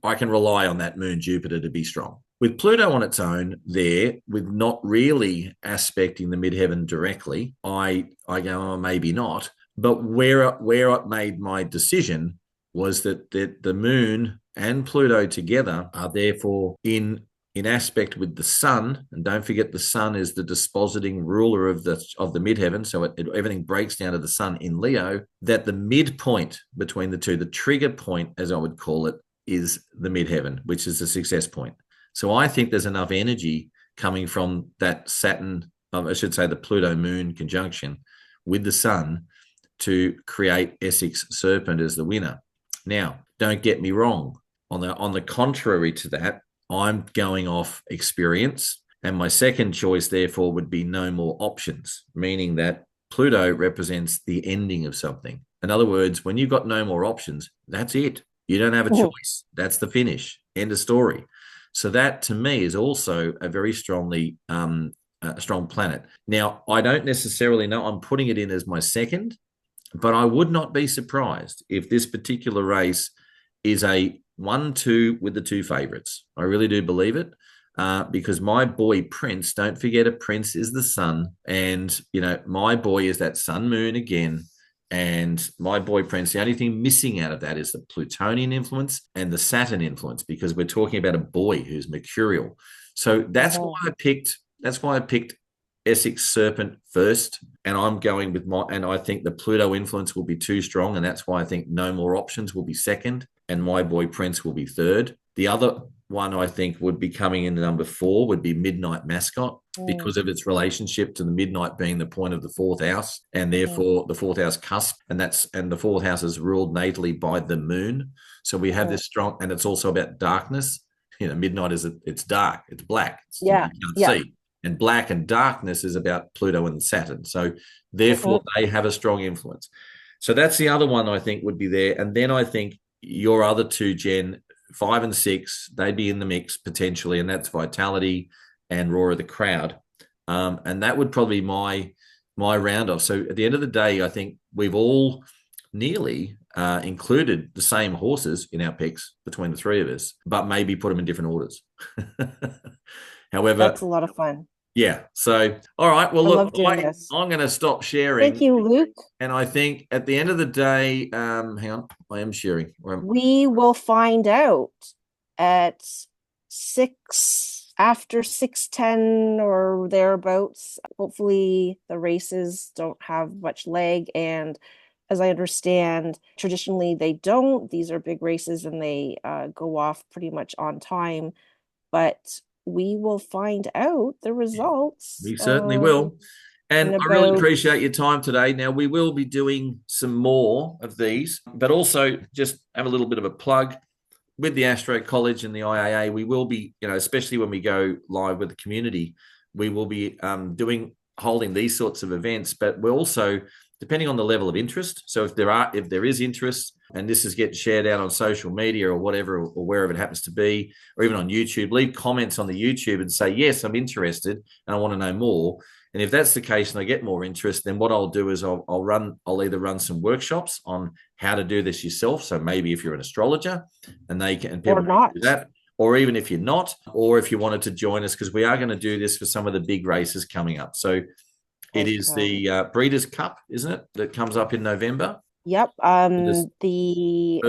I can rely on that moon Jupiter to be strong. With Pluto on its own there, with not really aspecting the midheaven directly, I go, oh, maybe not. But where it made my decision was that the moon and Pluto together are therefore in aspect with the sun, and don't forget the sun is the dispositing ruler of the midheaven, so everything breaks down to the sun in Leo, that the midpoint between the two, the trigger point, as I would call it, is the midheaven, which is the success point. So I think there's enough energy coming from that Saturn, I should say the Pluto-Moon conjunction with the sun to create Essex Serpent as the winner. Now, don't get me wrong. On the contrary to that, I'm going off experience, and my second choice, therefore, would be no more options, meaning that Pluto represents the ending of something. In other words, when you've got no more options, that's it. You don't have a choice. That's the finish. End of story. So that, to me, is also a very strongly a strong planet. Now, I don't necessarily know. I'm putting it in as my second, but I would not be surprised if this particular race is a 1-2 with the two favorites. I really do believe it, because my boy Prince, don't forget a Prince is the sun, and my boy is that sun moon again. And my boy Prince, the only thing missing out of that is the Plutonian influence and the Saturn influence, because we're talking about a boy who's mercurial. So that's why I picked Essex Serpent first, and I'm going with and I think the Pluto influence will be too strong, and that's why I think no more options will be second, and my boy Prince will be third. The other one I think would be coming in number 4 would be Midnight Mascot, because of its relationship to the midnight being the point of the fourth house, and therefore the fourth house cusp, and the fourth house is ruled natally by the moon. So we have this strong, and it's also about darkness. Midnight it's dark, it's black, you can't see. And black and darkness is about Pluto and Saturn. So therefore they have a strong influence. So that's the other one I think would be there. And then I think your other two, Jen, 5 and 6, they'd be in the mix potentially, and that's Vitality and Roar of the Crowd. And that would probably be my round off. So at the end of the day, I think we've all nearly included the same horses in our picks between the three of us, but maybe put them in different orders. However,
that's a lot of fun.
Yeah. So, all right. Well, look, I'm going to stop sharing.
Thank you, Luke.
And I think at the end of the day, hang on, I am sharing.
We will find out at 6, after 6:10 or thereabouts. Hopefully the races don't have much lag. And as I understand, traditionally they don't. These are big races and they go off pretty much on time. But we will find out the results.
We certainly will. And I really appreciate your time today. Now, we will be doing some more of these, but also just have a little bit of a plug with the Astro College and the IAA. We will be, especially when we go live with the community, we will be holding these sorts of events, but we're also depending on the level of interest. So if there is interest and this is getting shared out on social media or whatever, or wherever it happens to be, or even on YouTube, leave comments on the YouTube and say, yes, I'm interested and I want to know more. And if that's the case and I get more interest, then what I'll do is I'll either run some workshops on how to do this yourself. So maybe if you're an astrologer and people
or not.
do that, or even if you're not, or if you wanted to join us, because we are going to do this for some of the big races coming up. So it is the Breeders' Cup, isn't it, that comes up in November?
Yep. The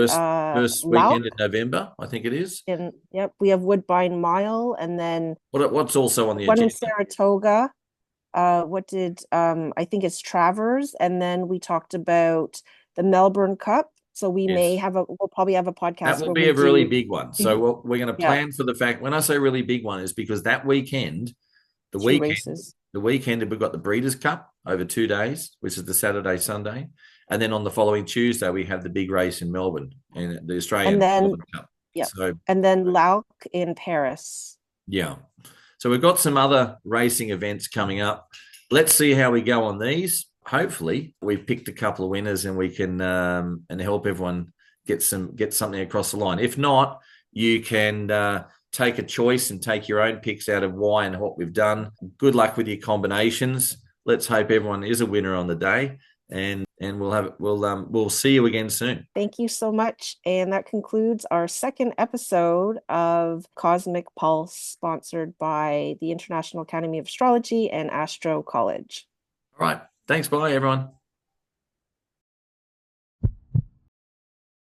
first weekend in November, I think it is.
Yep, we have Woodbine Mile, and then
what's also on the
one
agenda?
in Saratoga. I think it's Travers, and then we talked about the Melbourne Cup. So we'll probably have a podcast.
That will be a really big one. So we're going to plan for the fact, when I say really big one, is because that weekend, the weekend we've got the Breeders' Cup over 2 days, which is the Saturday, Sunday. And then on the following Tuesday, we have the big race in Melbourne, in the Australian Melbourne Cup.
Yeah. And then Lauc in Paris.
Yeah. So we've got some other racing events coming up. Let's see how we go on these. Hopefully, we've picked a couple of winners and we can and help everyone get something across the line. If not, you can take a choice and take your own picks out of why and what we've done. Good luck with your combinations. Let's hope everyone is a winner on the day, and we'll see you again soon.
Thank you so much. And that concludes our second episode of Cosmic Pulse, sponsored by the International Academy of Astrology and Astro College.
All right. Thanks. Bye, everyone.